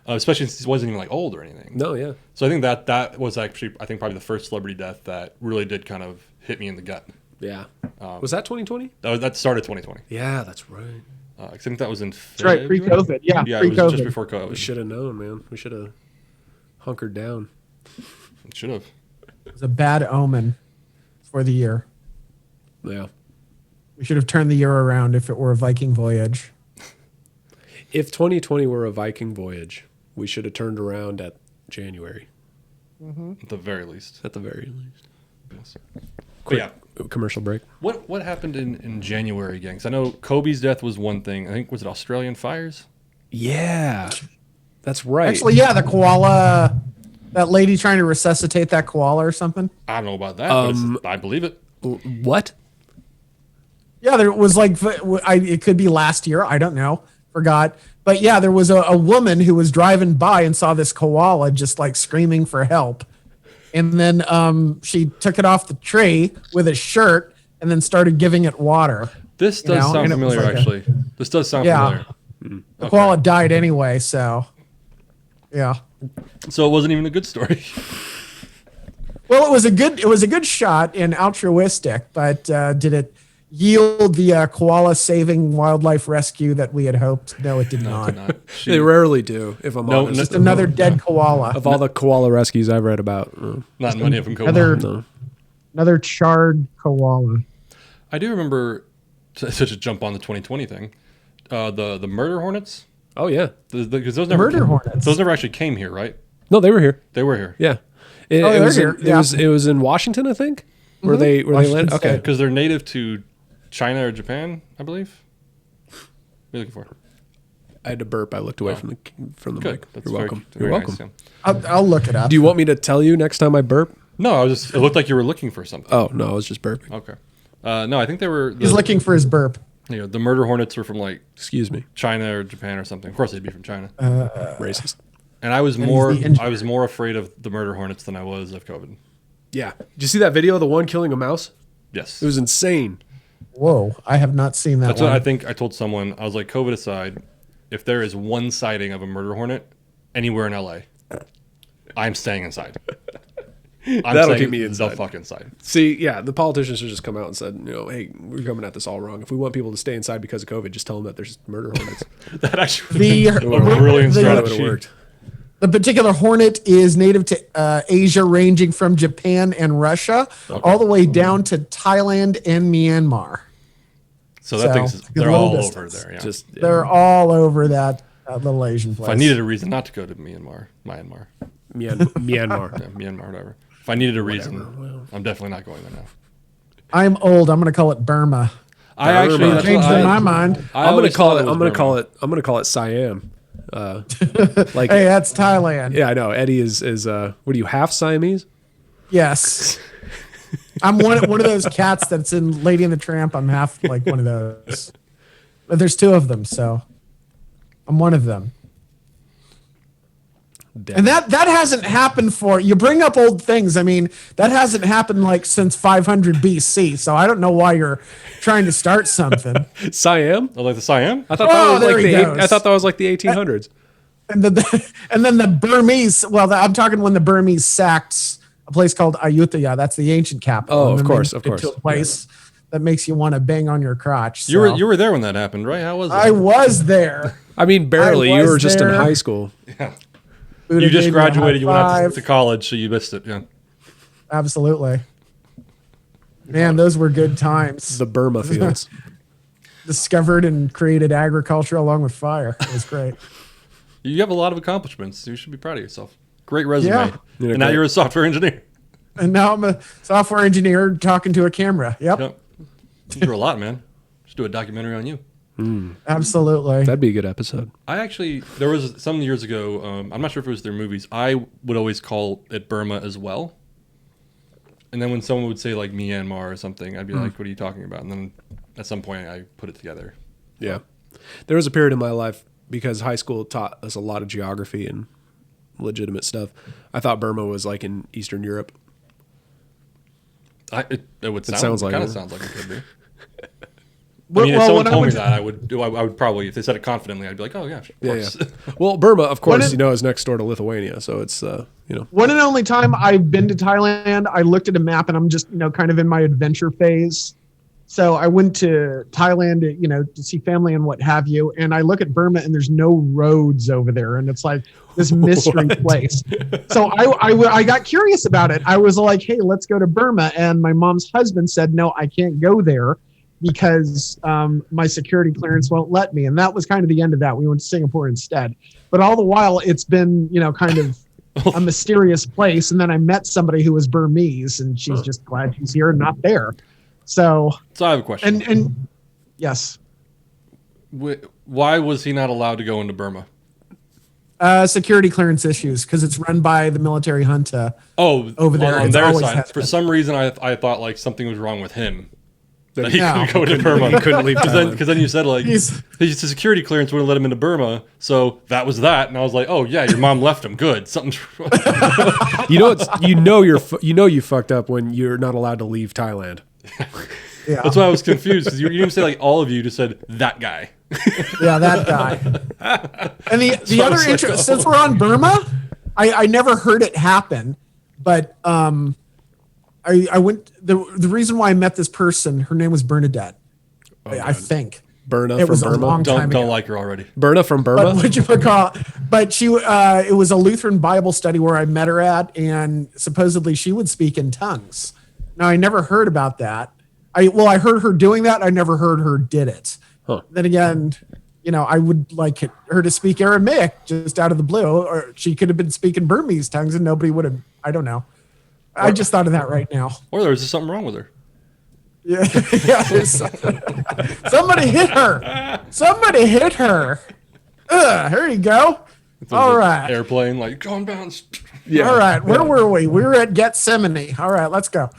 Speaker 2: Especially since he wasn't even like old or anything.
Speaker 1: No, yeah.
Speaker 2: So I think that was actually, I think, probably the first celebrity death that really did kind of hit me in the gut.
Speaker 1: Yeah. Was that 2020?
Speaker 2: That started 2020.
Speaker 1: Yeah, that's right.
Speaker 2: I think that was in
Speaker 3: February. Right, pre-COVID. Yeah,
Speaker 2: pre-COVID. It was just before COVID.
Speaker 1: We should have known, man. We should have hunkered down.
Speaker 2: Should have.
Speaker 3: It was a bad omen for the year.
Speaker 1: Yeah.
Speaker 3: We should have turned the year around if it were a Viking voyage.
Speaker 1: If 2020 were a Viking voyage, we should have turned around at January.
Speaker 3: Mm-hmm.
Speaker 2: At the very least.
Speaker 1: At the very least.
Speaker 2: Yes.
Speaker 1: Quick commercial break.
Speaker 2: What happened in January again? Because I know Kobe's death was one thing. I think, was it Australian fires?
Speaker 1: Yeah. That's right.
Speaker 3: Actually, yeah, the koala, that lady trying to resuscitate that koala or something.
Speaker 2: I don't know about that, but I believe it.
Speaker 1: What?
Speaker 3: Yeah, there was like, it could be last year. I don't know. Forgot. But yeah, there was a woman who was driving by and saw this koala just like screaming for help. And then she took it off the tree with a shirt and then started giving it water.
Speaker 2: This does sound familiar, actually. This does sound familiar.
Speaker 3: The koala died anyway, so yeah.
Speaker 2: So it wasn't even a good story.
Speaker 3: Well, it was a good shot and altruistic, but did it yield the koala saving wildlife rescue that we had hoped? No, it did not.
Speaker 1: They rarely do, if I'm honest.
Speaker 3: Just another dead koala.
Speaker 1: Of all the koala rescues I've read about.
Speaker 2: Not many of them koala.
Speaker 3: Another charred koala.
Speaker 2: I do remember such a jump on the 2020 thing. The murder hornets.
Speaker 1: Oh yeah,
Speaker 2: Because those
Speaker 3: Murder hornets.
Speaker 2: Those never actually came here, right?
Speaker 1: no, they were here.
Speaker 2: They were here.
Speaker 1: Yeah,
Speaker 3: they're here.
Speaker 1: It was in Washington, I think. Where they landed? Okay,
Speaker 2: Because they're native to China or Japan, I believe. What are you looking for?
Speaker 1: I had to burp. I looked away from the
Speaker 2: Good.
Speaker 1: mic.
Speaker 2: That's
Speaker 1: You're welcome.
Speaker 2: very
Speaker 1: You're
Speaker 2: nice,
Speaker 1: welcome.
Speaker 2: yeah.
Speaker 3: I'll look it up.
Speaker 1: Do you want me to tell you next time I burp?
Speaker 2: No, it looked like you were looking for something.
Speaker 1: Oh no, I was just burping.
Speaker 2: Okay. No, I think they were.
Speaker 3: He's looking for his burp.
Speaker 2: The murder hornets were from like
Speaker 1: Excuse me,
Speaker 2: China or Japan or something. Of course, they'd be from China.
Speaker 1: racist.
Speaker 2: And I was
Speaker 3: he's
Speaker 2: more
Speaker 3: the engineer.
Speaker 2: I was more afraid of the murder hornets than I was of COVID.
Speaker 1: Yeah. Did you see that video of the one killing a mouse?
Speaker 2: Yes.
Speaker 1: It was insane.
Speaker 3: Whoa, I have not seen that
Speaker 2: That's
Speaker 3: one.
Speaker 2: what I think I told someone. I was like, COVID aside, if there is one sighting of a murder hornet anywhere in LA, I'm staying inside.
Speaker 1: That'll keep me inside.
Speaker 2: The fuck inside.
Speaker 1: See, yeah, the politicians should just come out and said, hey, we're coming at this all wrong. If we want people to stay inside because of COVID, just tell them that there's murder hornets.
Speaker 2: That actually
Speaker 3: The-
Speaker 2: would have been a brilliant
Speaker 3: the-
Speaker 1: That would have
Speaker 2: strategy.
Speaker 1: worked.
Speaker 3: The particular hornet is native to Asia, ranging from Japan and Russia all the way down to Thailand and Myanmar.
Speaker 2: So that
Speaker 3: So,
Speaker 2: thing's
Speaker 3: good
Speaker 2: they're
Speaker 3: long
Speaker 2: all
Speaker 3: distance.
Speaker 2: over there. Yeah.
Speaker 1: Just yeah.
Speaker 3: They're all over that little Asian place.
Speaker 2: If I needed a reason not to go to Myanmar,
Speaker 1: Myanmar.
Speaker 2: yeah, Myanmar, whatever. If I needed a reason, I'm definitely not going there now.
Speaker 3: I'm old. I'm going to call it Burma.
Speaker 2: I actually
Speaker 1: Burma.
Speaker 2: that's
Speaker 3: Changed
Speaker 2: what
Speaker 3: in
Speaker 2: I-
Speaker 3: my mind.
Speaker 2: I
Speaker 1: I'm gonna
Speaker 2: always
Speaker 1: call
Speaker 2: thought
Speaker 1: it.
Speaker 2: was
Speaker 1: I'm gonna
Speaker 2: Burma.
Speaker 1: call it. I'm gonna call it Siam. Like
Speaker 3: Hey, that's Thailand.
Speaker 1: yeah, I know. Eddie is. What are you, half Siamese?
Speaker 3: Yes. I'm one of those cats that's in Lady and the Tramp. I'm half like one of those. But there's two of them, so I'm one of them.
Speaker 1: Damn.
Speaker 3: And that hasn't happened for you. Bring up old things. I mean, that hasn't happened like since 500 BC. So I don't know why you're trying to start something.
Speaker 1: Siam.
Speaker 2: Oh, like the Siam?
Speaker 1: I thought
Speaker 3: Oh,
Speaker 1: that was
Speaker 3: there
Speaker 1: like
Speaker 3: he
Speaker 1: the.
Speaker 3: goes.
Speaker 1: I thought that was like the 1800s.
Speaker 3: And then the Burmese. Well, I'm talking when the Burmese sacked a place called Ayutthaya. That's the ancient capital.
Speaker 1: Oh,
Speaker 3: And
Speaker 1: of
Speaker 3: then
Speaker 1: course,
Speaker 3: they
Speaker 1: of
Speaker 3: moved it
Speaker 1: course.
Speaker 3: To a place that makes you want to bang on your crotch.
Speaker 2: You were
Speaker 3: so.
Speaker 2: you were there when that happened, right? How was it?
Speaker 3: I was there.
Speaker 1: I mean, barely.
Speaker 3: I
Speaker 1: You
Speaker 3: was
Speaker 1: were just in
Speaker 3: there.
Speaker 1: high school.
Speaker 3: Buddha
Speaker 2: You just
Speaker 3: gave me a high
Speaker 2: graduated. You went out
Speaker 3: five.
Speaker 2: to college, so you missed it. Yeah.
Speaker 3: Absolutely. Man, those were good times.
Speaker 1: The Burma fields.
Speaker 3: Discovered and created agriculture along with fire. It was great.
Speaker 2: You have a lot of accomplishments. You should be proud of yourself. Great resume.
Speaker 3: Yeah.
Speaker 1: Yeah,
Speaker 2: And now
Speaker 1: great.
Speaker 2: you're a software engineer.
Speaker 3: And now I'm a software engineer talking to a camera. Yep,
Speaker 2: Yep. You do a lot, man. Just do a documentary on you.
Speaker 3: absolutely.
Speaker 1: That'd be a good episode.
Speaker 2: There was some years ago, I'm not sure if it was their movies, I would always call it Burma as well. And then when someone would say like Myanmar or something, I'd be like, what are you talking about? And then at some point I put it together.
Speaker 1: Yeah. There was a period in my life because high school taught us a lot of geography and legitimate stuff. I thought Burma was like in Eastern Europe.
Speaker 2: It would sound
Speaker 1: sounds like
Speaker 2: kind
Speaker 1: it.
Speaker 2: of sounds like it could be.
Speaker 3: Well,
Speaker 2: I mean, if
Speaker 3: well,
Speaker 2: someone
Speaker 3: when I
Speaker 2: told me
Speaker 3: went to-
Speaker 2: that, I would probably, if they said it confidently, I'd be like, oh yeah, of
Speaker 1: Yeah,
Speaker 2: course.
Speaker 1: yeah. Well, Burma, of course,
Speaker 3: is-
Speaker 1: is next door to Lithuania, so it's
Speaker 3: One and only time I've been to Thailand, I looked at a map and I'm just, kind of in my adventure phase. So I went to Thailand, to see family and what have you. And I look at Burma and there's no roads over there. And it's like this mystery
Speaker 1: What?
Speaker 3: place. So I got curious about it. I was like, hey, let's go to Burma. And my mom's husband said, no, I can't go there because my security clearance won't let me. And that was kind of the end of that. We went to Singapore instead. But all the while, it's been, kind of a mysterious place. And then I met somebody who was Burmese and she's just glad she's here and not there. So
Speaker 2: I have a question.
Speaker 3: and yes,
Speaker 2: Why was he not allowed to go into Burma?
Speaker 3: security clearance issues because it's run by the military junta.
Speaker 2: Oh,
Speaker 3: Over there,
Speaker 2: on
Speaker 3: it's
Speaker 2: their
Speaker 3: always
Speaker 2: side.
Speaker 3: has
Speaker 2: For
Speaker 3: been.
Speaker 2: some reason, I thought like something was wrong with him. That he
Speaker 3: No.
Speaker 2: couldn't go to Burma.
Speaker 1: He couldn't leave Thailand.
Speaker 2: Because then you said like
Speaker 3: He's-
Speaker 2: his security clearance wouldn't let him into Burma, so that was that. And I was like, oh yeah, your mom left him. Good, something's wrong.
Speaker 1: you fucked up when you're not allowed to leave Thailand.
Speaker 3: Yeah,
Speaker 2: That's why I was confused because you didn't say like all of you, just said that guy.
Speaker 3: yeah, that guy. And the
Speaker 2: So I
Speaker 3: other
Speaker 2: was like,
Speaker 3: interest,
Speaker 2: oh.
Speaker 3: since we're on Burma, I never heard it happen, but I went. The reason why I met this person, her name was Bernadette. I think
Speaker 1: Burma
Speaker 3: it
Speaker 1: from
Speaker 3: was a
Speaker 1: Burma.
Speaker 3: long time
Speaker 2: Don't
Speaker 3: ago.
Speaker 2: like her already.
Speaker 1: Burma from
Speaker 3: But
Speaker 1: Burma.
Speaker 3: what you call? But she, it was a Lutheran Bible study where I met her at, and supposedly she would speak in tongues. Now I never heard about that, I heard her doing that. I never heard her did it.
Speaker 1: Huh.
Speaker 3: Then again, I would like her to speak Aramaic just out of the blue, or she could have been speaking Burmese tongues and nobody would have. I don't know. I just thought of that right now.
Speaker 2: Or there was just something wrong with her.
Speaker 3: Yeah, yeah. Somebody hit her. Somebody hit her. Here you go. All right.
Speaker 2: Airplane, like, John Bounce.
Speaker 1: Yeah.
Speaker 3: All right. Where were we? We were at Gethsemane. All right, let's go.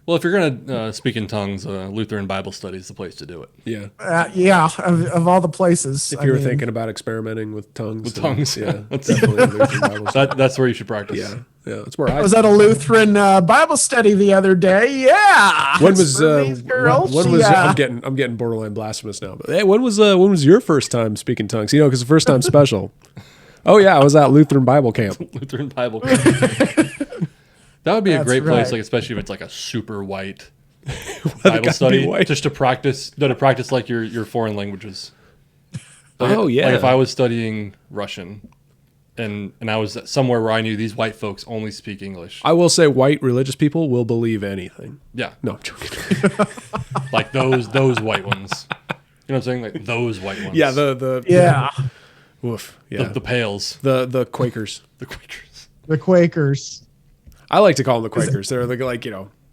Speaker 2: Well, if you're going to speak in tongues, Lutheran Bible study is the place to do it.
Speaker 1: Yeah.
Speaker 3: Yeah, of all the places.
Speaker 1: If you were thinking about experimenting with tongues.
Speaker 2: Yeah.
Speaker 1: Definitely Lutheran Bible study.
Speaker 2: That's where you should practice.
Speaker 1: Yeah. Yeah. That's where
Speaker 3: I was at a Lutheran Bible study the other day. Yeah.
Speaker 1: When was
Speaker 3: girl,
Speaker 1: when was I'm getting borderline blasphemous now, but hey, when was your first time speaking tongues? Because the first time special. Oh yeah, I was at Lutheran Bible camp.
Speaker 2: Lutheran Bible camp. That would be a great place,
Speaker 3: right.
Speaker 2: like especially if it's like a super white Bible study, just to practice like your foreign languages. Like,
Speaker 1: oh yeah.
Speaker 2: Like if I was studying Russian, and I was somewhere where I knew these white folks only speak English.
Speaker 1: I will say, white religious people will believe anything.
Speaker 2: Yeah.
Speaker 1: No, I'm joking.
Speaker 2: Like those white ones. You know what I'm saying? Like those white ones.
Speaker 1: Yeah. The
Speaker 3: Yeah.
Speaker 1: Woof. Yeah.
Speaker 2: The pales.
Speaker 1: The Quakers.
Speaker 2: The Quakers.
Speaker 3: The Quakers.
Speaker 1: I like to call them the Quakers. They're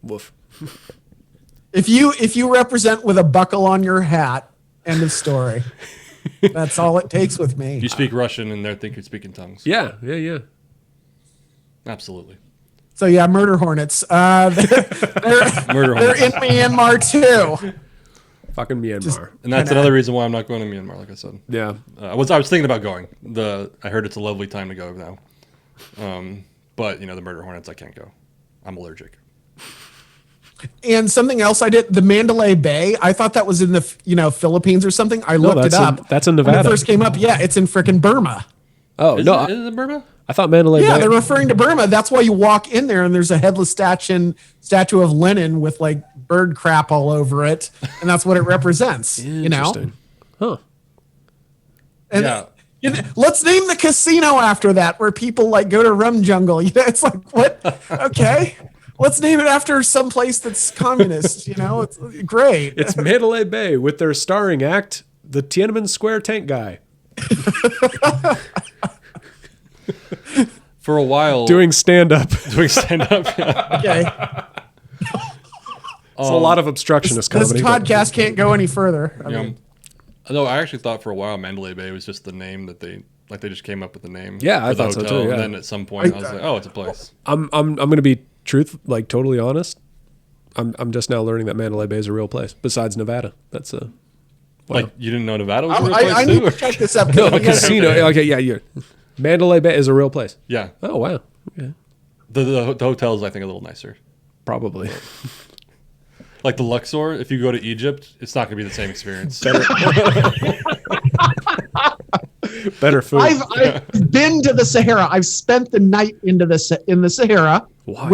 Speaker 1: woof.
Speaker 3: If you represent with a buckle on your hat, end of story. That's all it takes with me.
Speaker 2: You speak Russian and they think you speak in tongues.
Speaker 1: Yeah.
Speaker 2: Absolutely.
Speaker 3: So yeah, murder hornets. They're
Speaker 2: Murder
Speaker 3: they're
Speaker 2: hornets.
Speaker 3: in Myanmar too.
Speaker 1: Fucking Myanmar.
Speaker 2: And that's another reason why I'm not going to Myanmar, like I said.
Speaker 1: Yeah.
Speaker 2: I was thinking about going. I heard it's a lovely time to go now. But the murder hornets, I can't go. I'm allergic.
Speaker 3: And something else I did, the Mandalay Bay. I thought that was in the Philippines or something. I looked it up.
Speaker 1: That's in
Speaker 3: When
Speaker 1: Nevada.
Speaker 3: it first came up, yeah, it's in frickin' Burma.
Speaker 1: Oh
Speaker 2: Is
Speaker 1: no,
Speaker 2: it in Burma?
Speaker 1: I thought Mandalay
Speaker 3: Yeah,
Speaker 1: Bay.
Speaker 3: they're referring to Burma. That's why you walk in there and there's a headless statue of Lenin with like bird crap all over it, and that's what it represents.
Speaker 1: Interesting. Huh.
Speaker 3: And
Speaker 2: Yeah.
Speaker 3: let's name the casino after that, where people like go to Rum Jungle. It's like, what? Okay, let's name it after some place that's communist. It's great.
Speaker 1: It's Mandalay Bay with their starring act, the Tiananmen Square tank guy.
Speaker 2: For a while.
Speaker 1: Doing stand-up.
Speaker 2: Doing stand-up. Yeah.
Speaker 3: Okay,
Speaker 1: It's a lot of obstructionist
Speaker 3: this
Speaker 1: comedy.
Speaker 3: podcast can't go any further. I mean,
Speaker 2: Although I actually thought for a while Mandalay Bay was just the name that they just came up with the name.
Speaker 1: Yeah, I
Speaker 2: for the
Speaker 1: thought so
Speaker 2: hotel,
Speaker 1: too, yeah.
Speaker 2: And then at some point I was like, oh, it's a place.
Speaker 1: I'm going to be totally honest. I'm just now learning that Mandalay Bay is a real place. Besides Nevada, that's wow.
Speaker 2: Like you didn't know Nevada was a real place
Speaker 3: I
Speaker 2: too?
Speaker 3: need to check this up.
Speaker 1: No, a casino. Okay, yeah. Mandalay Bay is a real place.
Speaker 2: Yeah.
Speaker 1: Oh wow. Okay.
Speaker 2: The hotel is I think a little nicer.
Speaker 1: Probably.
Speaker 2: Like the Luxor, if you go to Egypt, it's not going to be the same experience.
Speaker 1: Better food.
Speaker 3: I've been to the Sahara. I've spent the night in the Sahara.
Speaker 1: Why?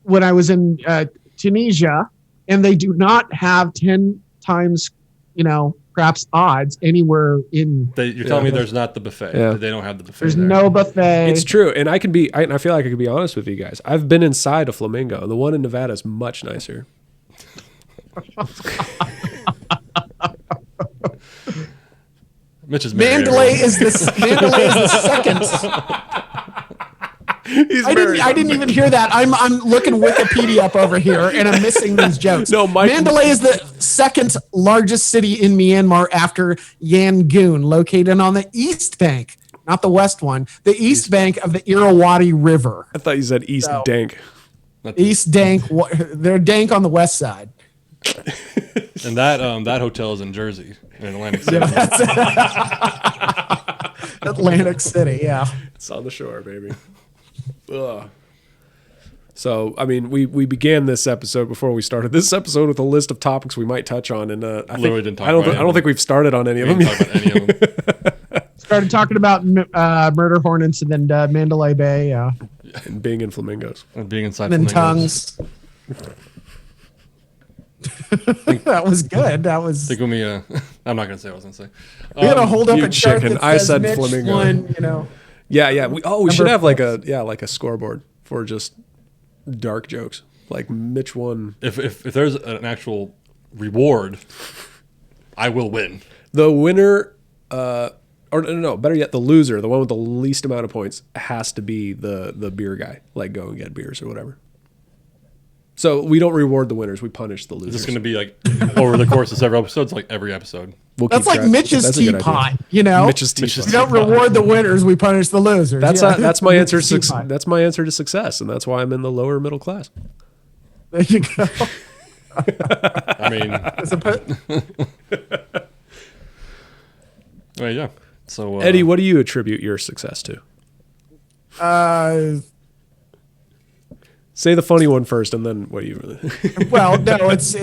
Speaker 3: when I was in Tunisia, and they do not have 10 times, perhaps odds anywhere in.
Speaker 2: You're telling me there's not the buffet.
Speaker 1: Yeah.
Speaker 2: They don't have the buffet.
Speaker 3: There's
Speaker 2: there.
Speaker 3: no buffet.
Speaker 1: It's true, and I feel like I could be honest with you guys. I've been inside a flamingo, and the one in Nevada is much nicer.
Speaker 2: Mitch is married,
Speaker 3: Mandalay
Speaker 2: everyone.
Speaker 3: is the second. I didn't even hear that. I'm looking Wikipedia up over here, and I'm missing these jokes.
Speaker 1: No, Mike-
Speaker 3: Mandalay is the second largest city in Myanmar after Yangon, located on the east bank, not the west one, the east bank of the Irrawaddy River.
Speaker 1: I thought you said East Dank.
Speaker 3: East Dank, they're dank on the west side.
Speaker 2: And that hotel is in Jersey, in Atlantic City.
Speaker 3: Atlantic City, yeah.
Speaker 1: It's on the shore, baby. Ugh. So, I mean, we began this episode before we started this episode with a list of topics we might touch on, and I don't think we've started on any of them.
Speaker 2: We didn't talk about any of them.
Speaker 3: Started talking about murder hornets, and then Mandalay Bay,
Speaker 1: And being in flamingos.
Speaker 2: And being inside
Speaker 3: and then
Speaker 2: flamingos.
Speaker 3: tongues. That was good. That was.
Speaker 2: Think of me. I'm not gonna say what I was gonna say.
Speaker 3: We gotta hold up
Speaker 1: you
Speaker 3: a chart
Speaker 1: chicken.
Speaker 3: that
Speaker 1: I
Speaker 3: says
Speaker 1: said
Speaker 3: Mitch
Speaker 1: flamingo.
Speaker 3: won,
Speaker 1: Yeah. We should
Speaker 3: Number
Speaker 1: have like a scoreboard for just dark jokes. Like Mitch won.
Speaker 2: If there's an actual reward, I will win.
Speaker 1: The winner, or no, better yet, the loser, the one with the least amount of points, has to be the beer guy. Like go and get beers or whatever. So we don't reward the winners; we punish the losers.
Speaker 2: Is this going to be like over the course of several episodes, like every episode?
Speaker 3: That's like Mitch's teapot, you know.
Speaker 1: Mitch's teapot.
Speaker 3: We don't reward the winners; we punish the losers.
Speaker 1: That's my answer. That's my answer to success, and that's why I'm in the lower middle class.
Speaker 3: There you go.
Speaker 2: I mean, well, yeah. So
Speaker 1: Eddie, what do you attribute your success to? Say the funny one first, and then what do you?
Speaker 3: Well, no, it's.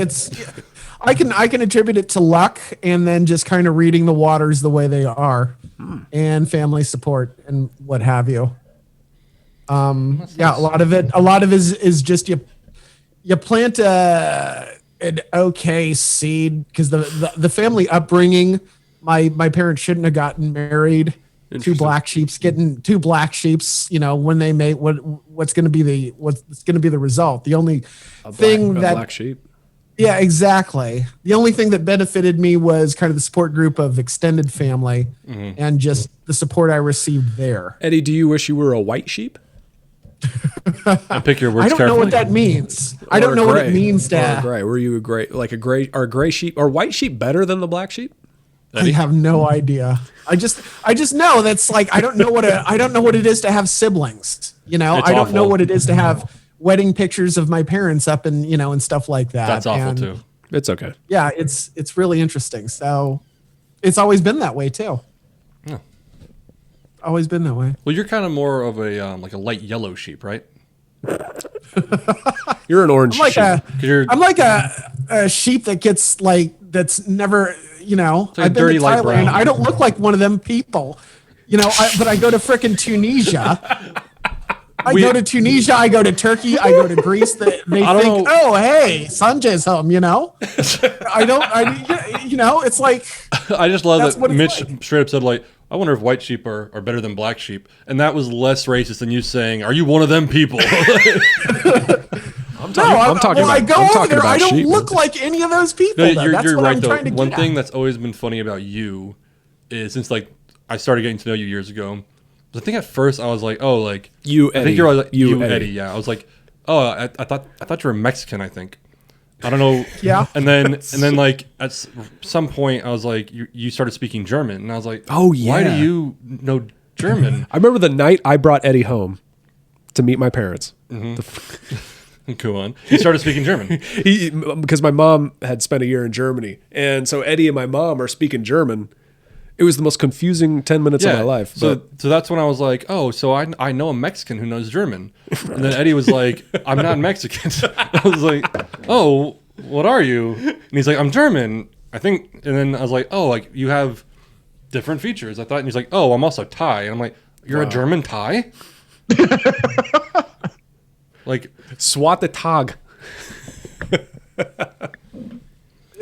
Speaker 3: I can attribute it to luck, and then just kind of reading the waters the way they are, and family support and what have you. Yeah, a lot of it is just you plant an okay seed because the family upbringing. My parents shouldn't have gotten married. Two black sheeps, you know, when they mate, what's going to be the result? The only thing that
Speaker 1: black sheep.
Speaker 3: Yeah, exactly. The only thing that benefited me was kind of the support group of extended family and just the support I received there.
Speaker 1: Eddie, do you wish you were a white sheep?
Speaker 2: And pick your words
Speaker 3: I don't
Speaker 2: carefully.
Speaker 3: know what that means. I don't know what it means to.
Speaker 1: Or gray. Were you a gray, like a gray? Are gray sheep or white sheep better than the black sheep?
Speaker 3: I have no idea. I just know that's like I don't know what it is to have siblings. You know,
Speaker 2: It's
Speaker 3: I don't
Speaker 2: awful.
Speaker 3: know what it is to have wedding pictures of my parents up and and stuff like that.
Speaker 2: That's awful
Speaker 3: And,
Speaker 2: too.
Speaker 1: It's okay.
Speaker 3: Yeah, it's really interesting. So it's always been that way too.
Speaker 2: Yeah.
Speaker 3: Always been that way.
Speaker 2: Well, you're kind of more of a like a light yellow sheep, right?
Speaker 1: You're an orange sheep.
Speaker 3: I'm like a sheep that gets that's never
Speaker 2: like
Speaker 3: I've been
Speaker 2: dirty
Speaker 3: to
Speaker 2: light
Speaker 3: Thailand.
Speaker 2: brown.
Speaker 3: I don't look like one of them people. But I go to frickin' Tunisia. I go to Tunisia. I go to Turkey. I go to Greece. They think,
Speaker 2: know.
Speaker 3: oh, hey, Sanjay's home. It's like
Speaker 2: I just love
Speaker 3: That's
Speaker 2: that
Speaker 3: what it's
Speaker 2: Mitch
Speaker 3: like.
Speaker 2: straight up said like, I wonder if white sheep are better than black sheep, and that was less racist than you saying, "Are you one of them people?"
Speaker 1: I'm talking
Speaker 3: I go
Speaker 1: I'm
Speaker 3: over
Speaker 1: talking
Speaker 3: there. I
Speaker 1: about
Speaker 3: don't
Speaker 1: sheep.
Speaker 3: look like any of those people.
Speaker 2: No,
Speaker 3: though. That's
Speaker 2: you're
Speaker 3: what
Speaker 2: right
Speaker 3: I'm
Speaker 2: though.
Speaker 3: trying to
Speaker 2: One
Speaker 3: get
Speaker 2: thing
Speaker 3: at.
Speaker 2: that's always been funny about you is since like I started getting to know you years ago. I think at first I was like, oh, like
Speaker 1: You,
Speaker 2: I
Speaker 1: Eddie.
Speaker 2: think you're like
Speaker 1: You,
Speaker 2: Eddie.
Speaker 1: Eddie.
Speaker 2: Yeah, I was like, oh, I thought you were Mexican. I think. I don't know.
Speaker 3: Yeah.
Speaker 2: And then like at some point I was like, you started speaking German, and I was like,
Speaker 1: Oh,
Speaker 2: why do
Speaker 1: yeah.
Speaker 2: you know German?
Speaker 1: I remember the night I brought Eddie home to meet my parents.
Speaker 2: QAon. You started speaking German.
Speaker 1: Because my mom had spent a year in Germany, and so Eddie and my mom are speaking German. It was the most confusing 10 minutes of my life.
Speaker 2: So that's when I was like, oh, so I know a Mexican who knows German. And then Eddie was like, I'm not Mexican. I was like, oh, what are you? And he's like, I'm German, I think. And then I was like, oh, like you have different features. I thought, and he's like, oh, I'm also Thai. And I'm like, you're a German Thai? Like,
Speaker 1: swat the tag.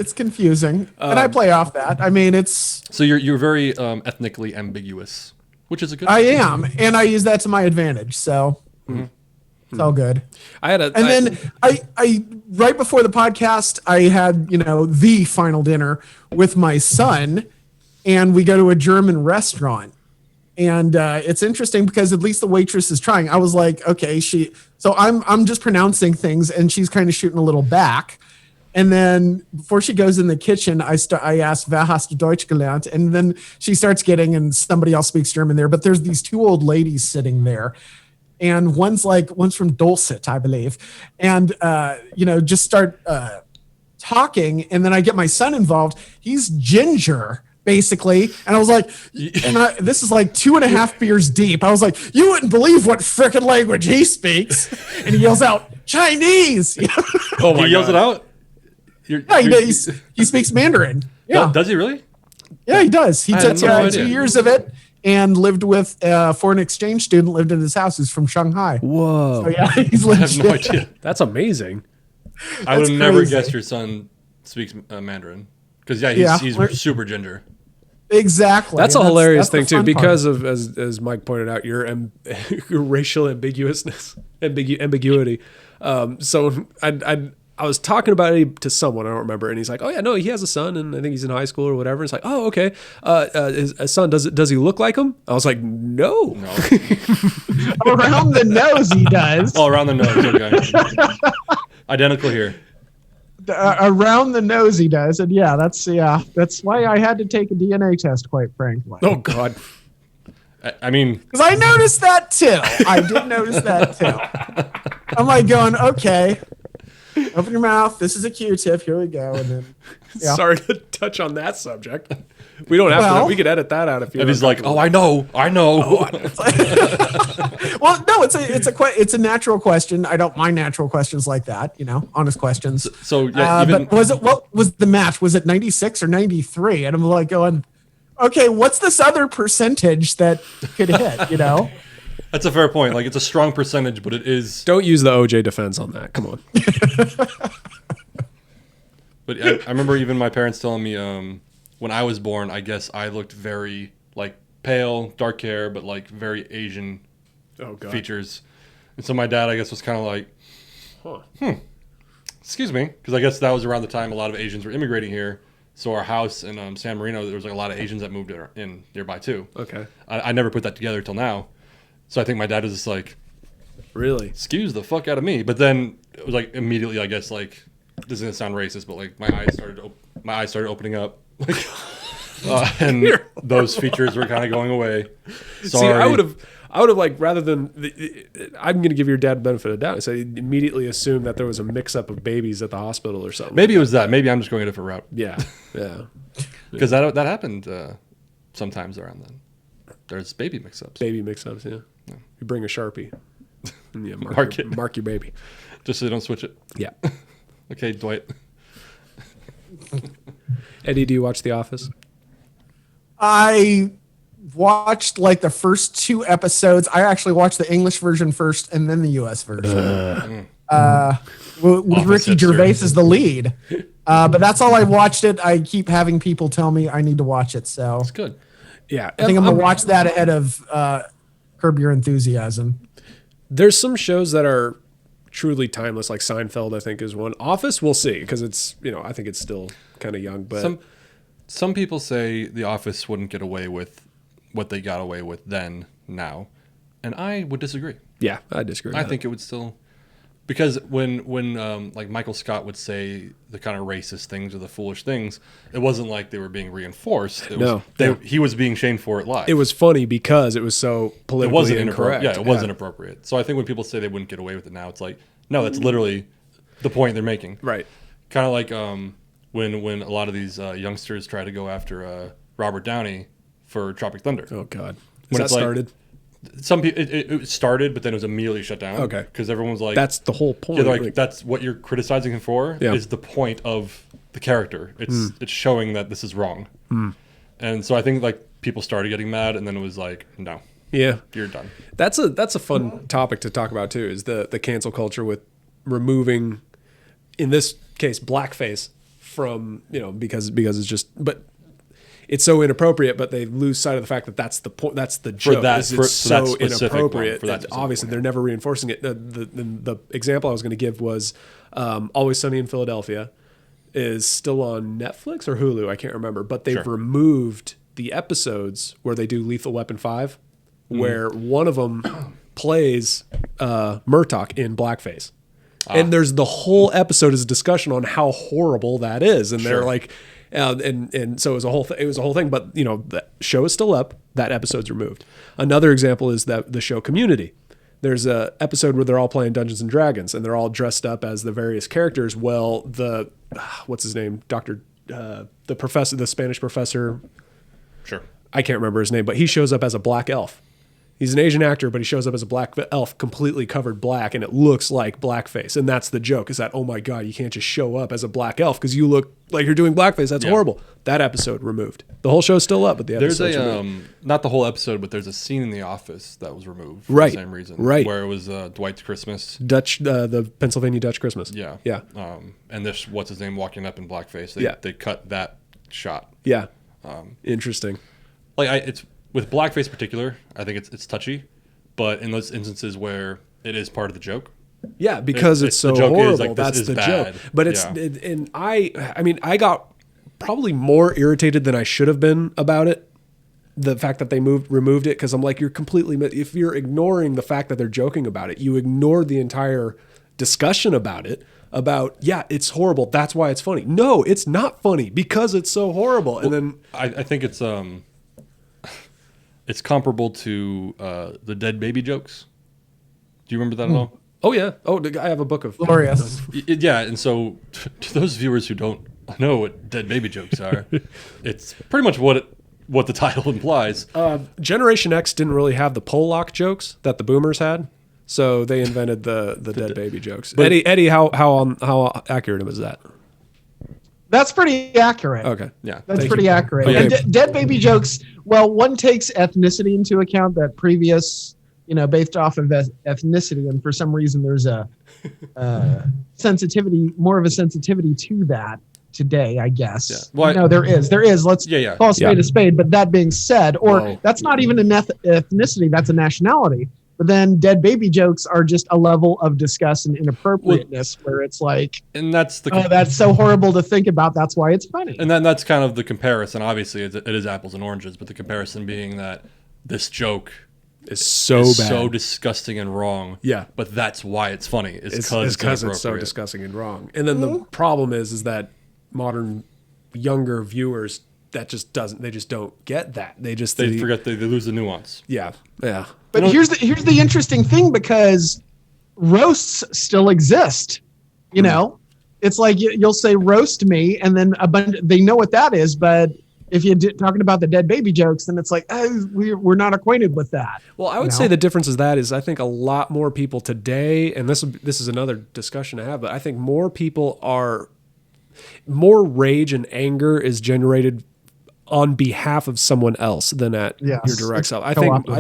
Speaker 3: It's confusing, and I play off that. I mean, it's.
Speaker 2: so you're very ethnically ambiguous, which is a good
Speaker 3: I
Speaker 2: thing.
Speaker 3: am, and I use that to my advantage. So it's all good. Then I right before the podcast, I had the final dinner with my son, and we go to a German restaurant, and it's interesting because at least the waitress is trying. I was like, okay, so I'm just pronouncing things, and she's kind of shooting a little back. And then before she goes in the kitchen, I asked, "Wer hast du Deutsch gelernt?" And then she starts getting, and somebody else speaks German there. But there's these two old ladies sitting there, and one's from Dulcet, I believe, and just start talking. And then I get my son involved. He's ginger, basically, and I was like, this is like 2.5 beers deep. I was like, you wouldn't believe what frickin' language he speaks, and he yells out Chinese.
Speaker 1: Oh my
Speaker 2: He yells
Speaker 1: God.
Speaker 2: it out?
Speaker 3: He speaks Mandarin. Yeah,
Speaker 2: Does he really?
Speaker 3: yeah, he does. He
Speaker 2: I
Speaker 3: took
Speaker 2: had no
Speaker 3: 2
Speaker 2: idea.
Speaker 3: years of it and lived with a foreign exchange student. Lived in his house. He's from Shanghai.
Speaker 1: Whoa.
Speaker 3: So yeah, he's
Speaker 2: I have
Speaker 3: legit.
Speaker 2: no idea.
Speaker 1: That's amazing.
Speaker 2: I would
Speaker 3: That's
Speaker 2: have never
Speaker 3: crazy.
Speaker 2: guessed your son speaks Mandarin. Because, he's
Speaker 3: Yeah.
Speaker 2: super ginger.
Speaker 3: Exactly.
Speaker 1: That's
Speaker 3: And
Speaker 1: a hilarious
Speaker 3: the
Speaker 1: thing too,
Speaker 3: fun
Speaker 1: because
Speaker 3: part.
Speaker 1: of as Mike pointed out, your your racial ambiguity. So I was talking about it to someone, I don't remember, and he's like, "Oh yeah, no, he has a son, and I think he's in high school or whatever." It's like, "Oh okay, his son does he look like him?" I was like, "No."
Speaker 3: Around the nose, he does.
Speaker 2: Oh, around the nose. Okay. Identical here.
Speaker 3: Around the nose, he does, and that's why I had to take a DNA test, quite frankly.
Speaker 1: Oh God.
Speaker 2: I mean,
Speaker 3: Because I noticed that too. I did notice that too. I'm like going, okay, open your mouth. This is a Q-tip. Here we go, and then
Speaker 1: Sorry to touch on that subject. We don't have to. We could edit that out if you.
Speaker 2: and he's like, "Oh, I know."
Speaker 3: Well, no, it's a natural question. I don't mind natural questions like that. Honest questions.
Speaker 2: So yeah,
Speaker 3: but what was the match? Was it 96 or 93? And I'm like going, okay, what's this other percentage that could hit?
Speaker 2: that's a fair point. Like, it's a strong percentage, but it is.
Speaker 1: Don't use the OJ defense on that. Come on.
Speaker 2: But I remember even my parents telling me when I was born, I guess I looked very like pale, dark hair, but like very Asian features. And so my dad, I guess, was kind of like, excuse me, because I guess that was around the time a lot of Asians were immigrating here. So our house in San Marino, there was like a lot of Asians that moved in nearby too.
Speaker 1: Okay.
Speaker 2: I never put that together till now. So I think my dad was just like,
Speaker 1: Really?
Speaker 2: excuse the fuck out of me. But then it was like immediately, I guess, like, this is gonna sound racist, but like my eyes started opening up, and those features were kind of going away. Sorry.
Speaker 1: See, I would have like, rather than I'm going to give your dad the benefit of the doubt and say immediately assume that there was a mix up of babies at the hospital or something.
Speaker 2: Maybe it was that. Maybe I'm just going a different route.
Speaker 1: Yeah.
Speaker 2: Because that happened sometimes around then. There's baby mix-ups.
Speaker 1: Baby mix-ups. Yeah. You bring a Sharpie. Yeah, mark your baby.
Speaker 2: Just so they don't switch it.
Speaker 1: Yeah.
Speaker 2: Okay, Dwight.
Speaker 1: Eddie, do you watch The Office?
Speaker 3: I watched like the first 2 episodes. I actually watched the English version first and then the US version. With Ricky Gervais as the lead. But that's all I watched it. I keep having people tell me I need to watch it. So
Speaker 2: It's good.
Speaker 1: Yeah.
Speaker 3: I think I'm going to watch that ahead of Curb Your Enthusiasm.
Speaker 1: There's some shows that are truly timeless, like Seinfeld, I think is one. Office, we'll see, because it's, I think it's still kind of young. But
Speaker 2: some people say The Office wouldn't get away with what they got away with then, now. And I would disagree.
Speaker 1: Yeah, I disagree.
Speaker 2: I think it would still, because when like Michael Scott would say the kind of racist things or the foolish things, it wasn't like they were being reinforced. He was being shamed for it live.
Speaker 1: It was funny because it was so politically incorrect.
Speaker 2: Yeah, it was inappropriate. So I think when people say they wouldn't get away with it now, it's like, no, that's literally the point they're making.
Speaker 1: Right.
Speaker 2: Kind of like when a lot of these youngsters try to go after Robert Downey for Tropic Thunder.
Speaker 1: Oh God.
Speaker 2: When
Speaker 1: That started?
Speaker 2: Some people it started, but then it was immediately shut down.
Speaker 1: Okay.
Speaker 2: Because everyone was like,
Speaker 1: that's the whole point.
Speaker 2: Yeah, like that's what you're criticizing him for.
Speaker 1: Yeah.
Speaker 2: Is the point of the character. It's showing that this is wrong. And so I think like people started getting mad, and then it was like, no,
Speaker 1: Yeah.
Speaker 2: you're done.
Speaker 1: That's a fun topic to talk about too, is the cancel culture with removing, in this case, blackface from, because it's just, but it's so inappropriate, but they lose sight of the fact that that's the point. That's the joke. It's so inappropriate. Obviously, they're never reinforcing it. The example I was going to give was Always Sunny in Philadelphia is still on Netflix or Hulu. I can't remember, but they've removed the episodes where they do Lethal Weapon 5, where one of them plays Murtaugh in blackface. And there's the whole episode is a discussion on how horrible that is. And they're like, and so it was a whole thing, but the show is still up. That episode's removed. Another example is that the show Community. There's a episode where they're all playing Dungeons and Dragons and they're all dressed up as the various characters. Well, what's his name? The professor, the Spanish professor.
Speaker 2: Sure.
Speaker 1: I can't remember his name, but he shows up as a black elf. He's an Asian actor, but he shows up as a black elf, completely covered black, and it looks like blackface. And that's the joke, is that, oh my God, you can't just show up as a black elf because you look like you're doing blackface. That's horrible. That episode removed. The whole show's still up, but the episode's removed.
Speaker 2: Not the whole episode, but there's a scene in The Office that was removed for the same reason.
Speaker 1: Right.
Speaker 2: Where it was Dwight's Christmas.
Speaker 1: The Pennsylvania Dutch Christmas.
Speaker 2: Yeah.
Speaker 1: Yeah.
Speaker 2: And this, what's his name, walking up in blackface. They cut that shot.
Speaker 1: Yeah. Interesting.
Speaker 2: Like it's with blackface in particular, I think it's touchy, but in those instances where it is part of the joke.
Speaker 1: Yeah, because it's so
Speaker 2: the joke
Speaker 1: horrible.
Speaker 2: is, like,
Speaker 1: That's the
Speaker 2: bad.
Speaker 1: joke. But it's
Speaker 2: Yeah.
Speaker 1: and I mean, I got probably more irritated than I should have been about it. The fact that they removed it, because I'm like, you're completely, if you're ignoring the fact that they're joking about it, you ignored the entire discussion about it. About, yeah, it's horrible. That's why it's funny. No, it's not funny because it's so horrible. And then
Speaker 2: I think it's comparable to the dead baby jokes. Do you remember that at all?
Speaker 1: oh yeah, I have a book of
Speaker 3: Glorious.
Speaker 2: Yeah, and so to those viewers who don't know what dead baby jokes are, it's pretty much what the title implies.
Speaker 1: Generation X didn't really have the pole lock jokes that the boomers had, so they invented the dead baby jokes. But Eddie, how accurate was that?
Speaker 3: That's pretty accurate.
Speaker 1: Okay,
Speaker 2: Yeah,
Speaker 3: That's
Speaker 1: Thank
Speaker 3: pretty
Speaker 1: you.
Speaker 3: accurate.
Speaker 1: Okay.
Speaker 3: And dead baby jokes, well, one takes ethnicity into account, that previous, based off of ethnicity. And for some reason, there's a more of a sensitivity to that today, I guess.
Speaker 2: Yeah. Well,
Speaker 3: no, there is. Let's
Speaker 2: Yeah.
Speaker 3: call a spade a spade. But that being said,
Speaker 1: Whoa.
Speaker 3: that's not even an ethnicity, that's a nationality. But then dead baby jokes are just a level of disgust and inappropriateness where it's like,
Speaker 2: and that's the
Speaker 3: that's so horrible to think about. That's why it's funny.
Speaker 2: and then that's kind of the comparison. Obviously, it is apples and oranges, but the comparison being that this joke
Speaker 1: It's so
Speaker 2: is
Speaker 1: bad.
Speaker 2: so disgusting and wrong.
Speaker 1: Yeah.
Speaker 2: but that's why it's funny.
Speaker 1: It's
Speaker 2: because
Speaker 1: because it's so disgusting and wrong. And then the problem is that modern younger viewers they just don't get that. They
Speaker 2: forget they lose the nuance.
Speaker 1: Yeah.
Speaker 3: But here's the interesting thing, because roasts still exist. It's like you'll say roast me, and then they know what that is. But if you're talking about the dead baby jokes, then it's like, we're not acquainted with that.
Speaker 1: Well, I would say the difference is I think a lot more people today, and this is another discussion to have, but I think more rage and anger is generated on behalf of someone else than at
Speaker 3: Yes,
Speaker 1: your direct
Speaker 3: it's
Speaker 1: self.
Speaker 3: co-opted.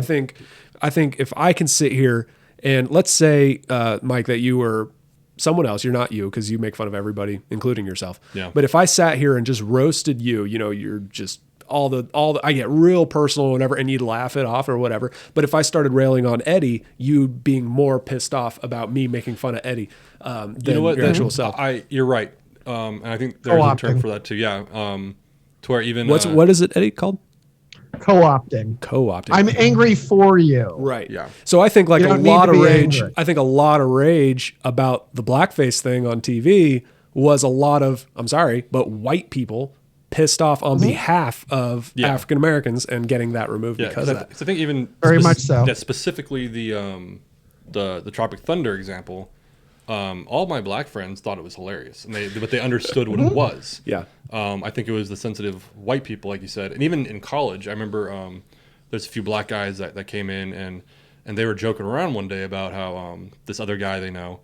Speaker 1: I think if I can sit here and let's say, Mike, that you were someone else, you're not you, because you make fun of everybody, including yourself.
Speaker 2: Yeah.
Speaker 1: But if I sat here and just roasted you, you're just all the I get real personal or whatever, and you'd laugh it off or whatever. But if I started railing on Eddie, you being more pissed off about me making fun of Eddie than your actual self.
Speaker 2: You're right, and I think there's a
Speaker 3: Co-opting.
Speaker 2: term for that too. Yeah, to where even
Speaker 1: What is it, Eddie, called?
Speaker 3: Co-opting.
Speaker 1: Co-opting.
Speaker 3: I'm angry for you.
Speaker 1: Right.
Speaker 2: Yeah.
Speaker 1: So I think like
Speaker 3: You
Speaker 1: a
Speaker 3: don't need
Speaker 1: lot
Speaker 3: to
Speaker 1: of
Speaker 3: be
Speaker 1: rage.
Speaker 3: angry.
Speaker 1: I think a lot of rage about the blackface thing on TV was a lot of, I'm sorry, but white people pissed off on behalf of
Speaker 2: Yeah.
Speaker 1: African Americans and getting that removed
Speaker 2: Yeah,
Speaker 1: because of that.
Speaker 2: I think even
Speaker 3: Very much so.
Speaker 2: Yeah, specifically the Tropic Thunder example. All my black friends thought it was hilarious, but they understood what it was.
Speaker 1: Yeah.
Speaker 2: I think it was the sensitive white people, like you said, and even in college, I remember there's a few black guys that came in and they were joking around one day about how this other guy they know,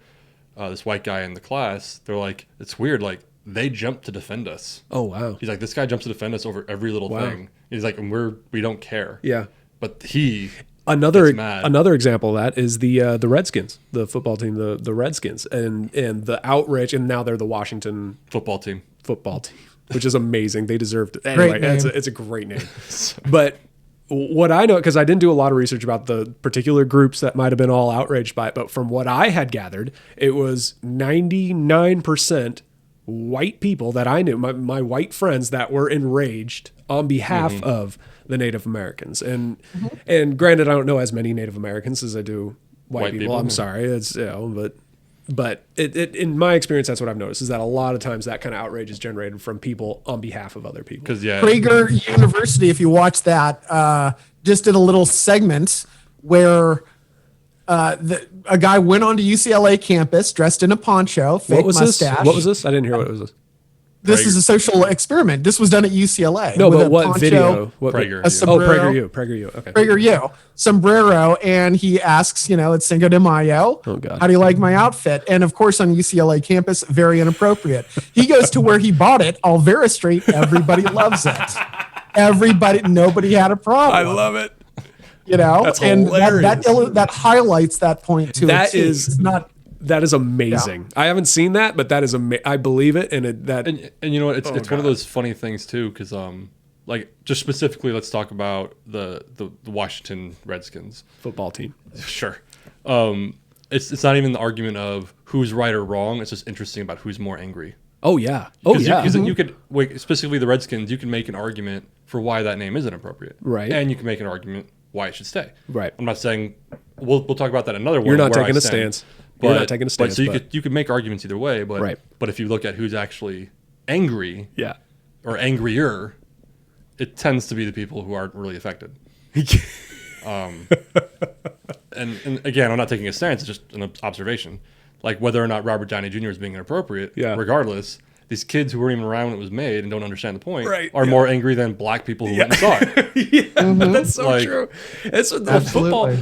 Speaker 2: this white guy in the class, they're like, it's weird, like they jumped to defend us.
Speaker 1: Oh, wow.
Speaker 2: He's like, this guy jumps to defend us over every little
Speaker 1: Wow.
Speaker 2: thing. He's like, and we don't care.
Speaker 1: Yeah.
Speaker 2: But he
Speaker 1: Another
Speaker 2: gets mad.
Speaker 1: another example of that is the Redskins, the football team, the Redskins, and the outrage, and now they're the Washington
Speaker 2: football team.
Speaker 1: football team, which is amazing. They deserved it. Anyway,
Speaker 3: name.
Speaker 1: it's a great name. But what I know, because I didn't do a lot of research about the particular groups that might have been all outraged by it, but from what I had gathered, it was 99% white people that I knew, my white friends that were enraged on behalf of the Native Americans. And granted, I don't know as many Native Americans as I do white people. I'm sorry. It's, but it in my experience, that's what I've noticed, is that a lot of times that kind of outrage is generated from people on behalf of other people.
Speaker 2: Because
Speaker 3: Prager University, if you watch that, just did a little segment where a guy went onto UCLA campus dressed in a poncho, fake
Speaker 1: What was
Speaker 3: mustache.
Speaker 1: this? What was this? I didn't hear what it was.
Speaker 3: This is a social experiment. This was done at UCLA.
Speaker 1: No,
Speaker 3: with
Speaker 1: but
Speaker 3: a
Speaker 1: what
Speaker 3: poncho,
Speaker 1: video? What
Speaker 2: Prager.
Speaker 3: a
Speaker 1: Oh,
Speaker 3: sombrero.
Speaker 1: PragerU. Okay.
Speaker 3: PragerU, sombrero, and he asks, it's Cinco de Mayo.
Speaker 1: Oh, God.
Speaker 3: How do you like my outfit? And of course, on UCLA campus, very inappropriate. He goes to where he bought it, Alvera Street. Everybody loves it. Nobody had a problem.
Speaker 1: I love it. That's
Speaker 3: and
Speaker 1: hilarious.
Speaker 3: that highlights that point too.
Speaker 1: That is
Speaker 3: it's not.
Speaker 1: That is amazing. I haven't seen that, but that is I believe it, and
Speaker 2: and you know what? It's one
Speaker 1: God.
Speaker 2: of those funny things too, because like just specifically, let's talk about the Washington Redskins
Speaker 1: Football team.
Speaker 2: Sure. It's not even the argument of who's right or wrong. It's just interesting about who's more angry.
Speaker 1: Oh yeah. Oh yeah.
Speaker 2: Because you could, specifically the Redskins, you can make an argument for why that name isn't appropriate.
Speaker 1: Right.
Speaker 2: And you can make an argument why it should stay.
Speaker 1: Right.
Speaker 2: I'm not saying we'll talk about that another one.
Speaker 1: You're not taking a stance. You're not taking a stance.
Speaker 2: So you could make arguments either way. But
Speaker 1: right.
Speaker 2: But if you look at who's actually angry,
Speaker 1: yeah,
Speaker 2: or angrier, it tends to be the people who aren't really affected. And again, I'm not taking a stance. It's just an observation. Like whether or not Robert Downey Jr. is being inappropriate, regardless, these kids who weren't even around when it was made and don't understand the point are more angry than black people who went and saw it.
Speaker 1: That's so true.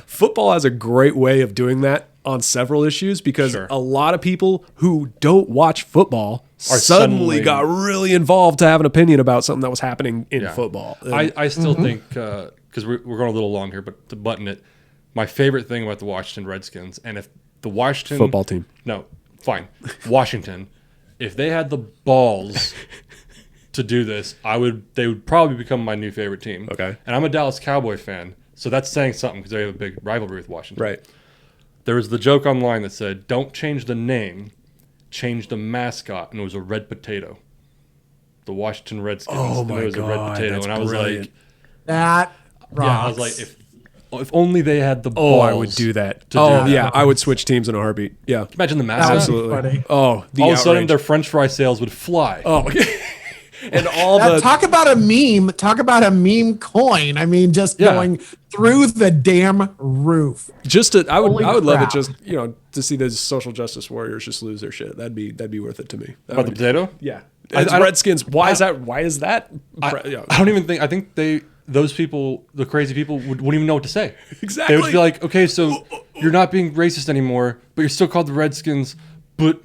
Speaker 1: Football has a great way of doing that on several issues because a lot of people who don't watch football suddenly got really involved to have an opinion about something that was happening in football.
Speaker 2: I still think, because we're going a little long here, but to button it, my favorite thing about the Washington Redskins, and if the Washington
Speaker 1: football team,
Speaker 2: Washington, if they had the balls to do this, they would probably become my new favorite team.
Speaker 1: Okay.
Speaker 2: And I'm a Dallas Cowboy fan, so that's saying something because they have a big rivalry with Washington.
Speaker 1: Right.
Speaker 2: There was the joke online that said, "Don't change the name, change the mascot," and it was a red potato. The Washington Redskins.
Speaker 1: Oh my
Speaker 2: and it was
Speaker 1: God,
Speaker 2: a red potato,
Speaker 1: that's
Speaker 2: and I was
Speaker 1: brilliant.
Speaker 2: like,
Speaker 3: That rocks.
Speaker 2: yeah, I was like, if only they had the balls.
Speaker 1: I would do that. I would switch teams in a heartbeat. Yeah.
Speaker 2: Imagine the mascot.
Speaker 1: Absolutely.
Speaker 3: Funny.
Speaker 1: Oh,
Speaker 2: All of a sudden, their French fry sales would fly.
Speaker 1: Oh, and
Speaker 3: talk about a meme. Talk about a meme coin. I mean, just going through the damn roof.
Speaker 1: I would love it
Speaker 3: crap.
Speaker 1: just to see those social justice warriors just lose their shit. That'd be worth it to me.
Speaker 2: About the potato?
Speaker 1: Yeah. It's Redskins. Why is that?
Speaker 2: I don't even think. I think those people, the crazy people, wouldn't even know what to say.
Speaker 1: Exactly.
Speaker 2: They would be like, okay, so you're not being racist anymore, but you're still called the Redskins, but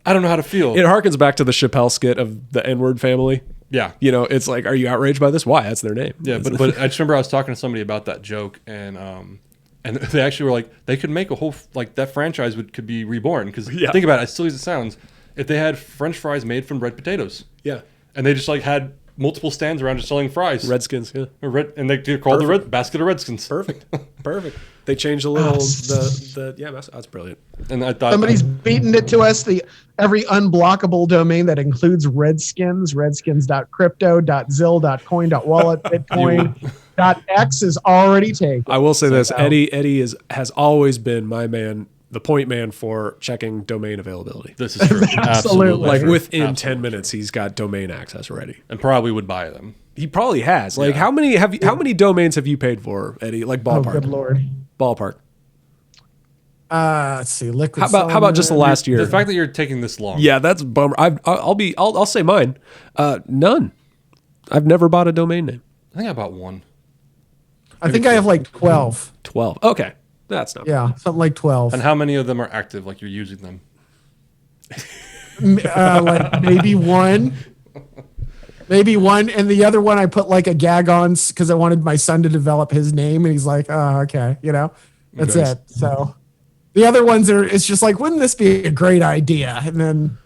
Speaker 2: I don't know how to feel.
Speaker 1: It harkens back to the Chappelle skit of the N-word family.
Speaker 2: Yeah.
Speaker 1: It's like, are you outraged by this? Why? That's their name.
Speaker 2: Yeah, but I just remember I was talking to somebody about that joke, and they actually were like, they could make a whole, like, that franchise could be reborn. Because think about it, as silly as it sounds, if they had French fries made from red potatoes.
Speaker 1: Yeah.
Speaker 2: And they just, like, had multiple stands around just selling fries.
Speaker 1: Redskins, yeah.
Speaker 2: And they're called the Red Basket of Redskins.
Speaker 1: Perfect. They changed a little that's brilliant.
Speaker 2: And I thought
Speaker 3: Somebody's beaten it to us. Every unblockable domain that includes Redskins, redskins.crypto.zil.coin.wallet, Bitcoin.x is already taken.
Speaker 1: I will say this, Eddie has always been my man, the point man for checking domain availity.
Speaker 2: This is true.
Speaker 3: Absolutely.
Speaker 1: Like within 10 minutes, he's got domain access already.
Speaker 2: And probably would buy them.
Speaker 1: He probably has. Like how many domains have you paid for, Eddie? Like ballpark.
Speaker 3: Oh, good Lord.
Speaker 1: Ballpark.
Speaker 3: Let's see. Liquid.
Speaker 1: How about just the last year?
Speaker 2: The fact that you're taking this long.
Speaker 1: Yeah, that's a bummer. I'll say mine. None. I've never bought a domain name.
Speaker 2: I think I bought one.
Speaker 3: I think I have like 12.
Speaker 1: 12. Okay. That's not
Speaker 3: bad. Something like 12.
Speaker 2: And how many of them are active, like you're using them?
Speaker 3: Like maybe one. Maybe one. And the other one I put like a gag on because I wanted my son to develop his name. And he's like, oh, okay. That's it. So the other ones it's just like, wouldn't this be a great idea? And then,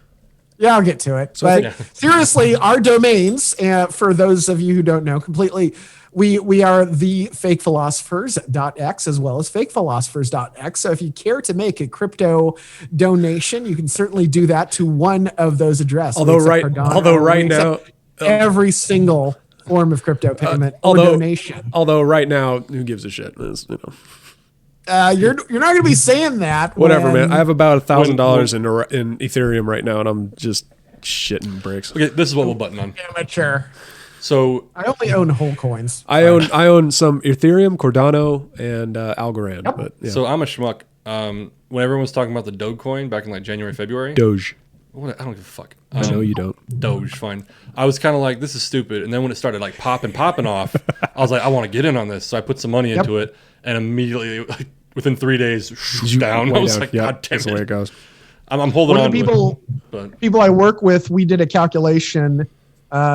Speaker 3: I'll get to it. But seriously, our domains, for those of you who don't know completely, we are the fakephilosophers.x as well as fakephilosophers.x. So if you care to make a crypto donation, you can certainly do that to one of those addresses.
Speaker 1: Although right now,
Speaker 3: every single form of crypto payment or donation.
Speaker 1: Although right now, who gives a shit? You're
Speaker 3: not going to be saying that.
Speaker 1: Whatever, man. I have about $1,000 in Ethereum right now, and I'm just shitting bricks.
Speaker 2: Okay, this is what we'll button on.
Speaker 3: Amateur.
Speaker 2: So
Speaker 3: I only own whole coins.
Speaker 1: I own some Ethereum, Cardano, and Algorand.
Speaker 3: Yep.
Speaker 1: But
Speaker 2: So I'm a schmuck. When everyone was talking about the Dogecoin back in like January, February.
Speaker 1: Doge.
Speaker 2: I don't give a fuck.
Speaker 1: I know you don't.
Speaker 2: Doge, fine. I was kind of like, this is stupid. And then when it started like popping off, I was like, I want to get in on this. So I put some money into it, and immediately, like, within 3 days, down. I was like, God damn it.
Speaker 1: That's the way it goes.
Speaker 2: I'm holding on.
Speaker 3: People I work with, we did a calculation.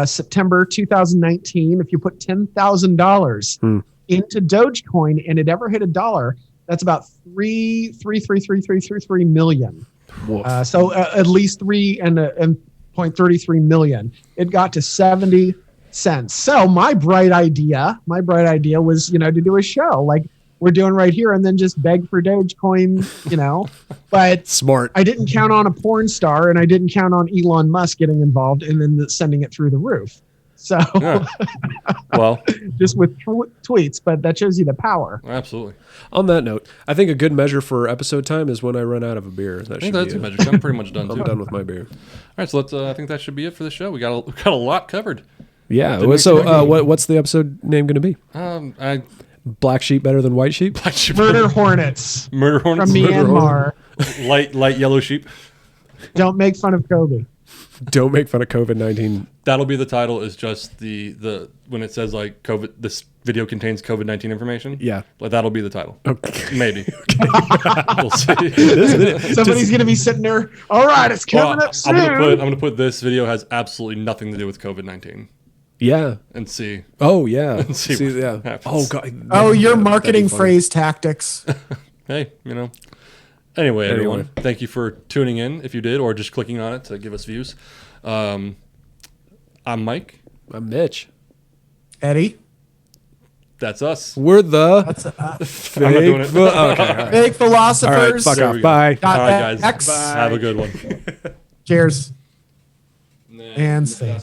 Speaker 3: September 2019, if you put $10,000 into Dogecoin and it ever hit $1, that's about 3 million. So at least 3.33 million. It got to 70 sense. So my bright idea was, to do a show like we're doing right here and then just beg for Dogecoin, but
Speaker 1: Smart.
Speaker 3: I didn't count on a porn star and I didn't count on Elon Musk getting involved and then sending it through the roof. So
Speaker 2: Well,
Speaker 3: just with tweets, but that shows you the power.
Speaker 2: absolutely.
Speaker 1: On that note, I think a good measure for episode time is when I run out of a beer. That
Speaker 2: I think
Speaker 1: should
Speaker 2: that's
Speaker 1: be
Speaker 2: a measure. I'm pretty much done
Speaker 1: I'm
Speaker 2: too.
Speaker 1: done with my beer.
Speaker 2: All right, so let's. I think that should be it for the show. We got a lot covered.
Speaker 1: Yeah.
Speaker 2: Didn't
Speaker 1: So what's the episode name going to be?
Speaker 2: I
Speaker 1: Black sheep better than white sheep?
Speaker 3: Murder hornets
Speaker 2: Murder hornets
Speaker 3: from Myanmar.
Speaker 2: light yellow sheep.
Speaker 3: Don't make fun of Kobe.
Speaker 1: Don't make fun of COVID-19.
Speaker 2: That'll be the title. Is just the when it says like COVID. This video contains COVID-19 information.
Speaker 1: Yeah.
Speaker 2: Like that'll be the title.
Speaker 1: Okay.
Speaker 2: Maybe. We'll see.
Speaker 3: Somebody's going to be sitting there. All right, it's coming up soon.
Speaker 2: I'm gonna put this video has absolutely nothing to do with COVID-19
Speaker 1: Yeah.
Speaker 2: and see.
Speaker 1: Oh yeah.
Speaker 2: see what happens.
Speaker 1: Oh god.
Speaker 3: Oh, your
Speaker 1: That'd be
Speaker 3: marketing
Speaker 1: funny.
Speaker 3: phrase tactics.
Speaker 2: Hey, Anyway, everyone, thank you for tuning in if you did, or just clicking on it to give us views. I'm Mike.
Speaker 1: I'm Mitch.
Speaker 3: Eddie.
Speaker 2: That's us.
Speaker 1: We're the
Speaker 3: That's
Speaker 1: fake.
Speaker 2: I'm not doing it.
Speaker 1: Okay. All right.
Speaker 3: Big philosophers.
Speaker 1: All right. Fuck
Speaker 2: There
Speaker 1: off.
Speaker 2: we go.
Speaker 1: Bye.
Speaker 3: Got
Speaker 2: All right, guys.
Speaker 3: X.
Speaker 2: Have a good one.
Speaker 3: Cheers. And stay.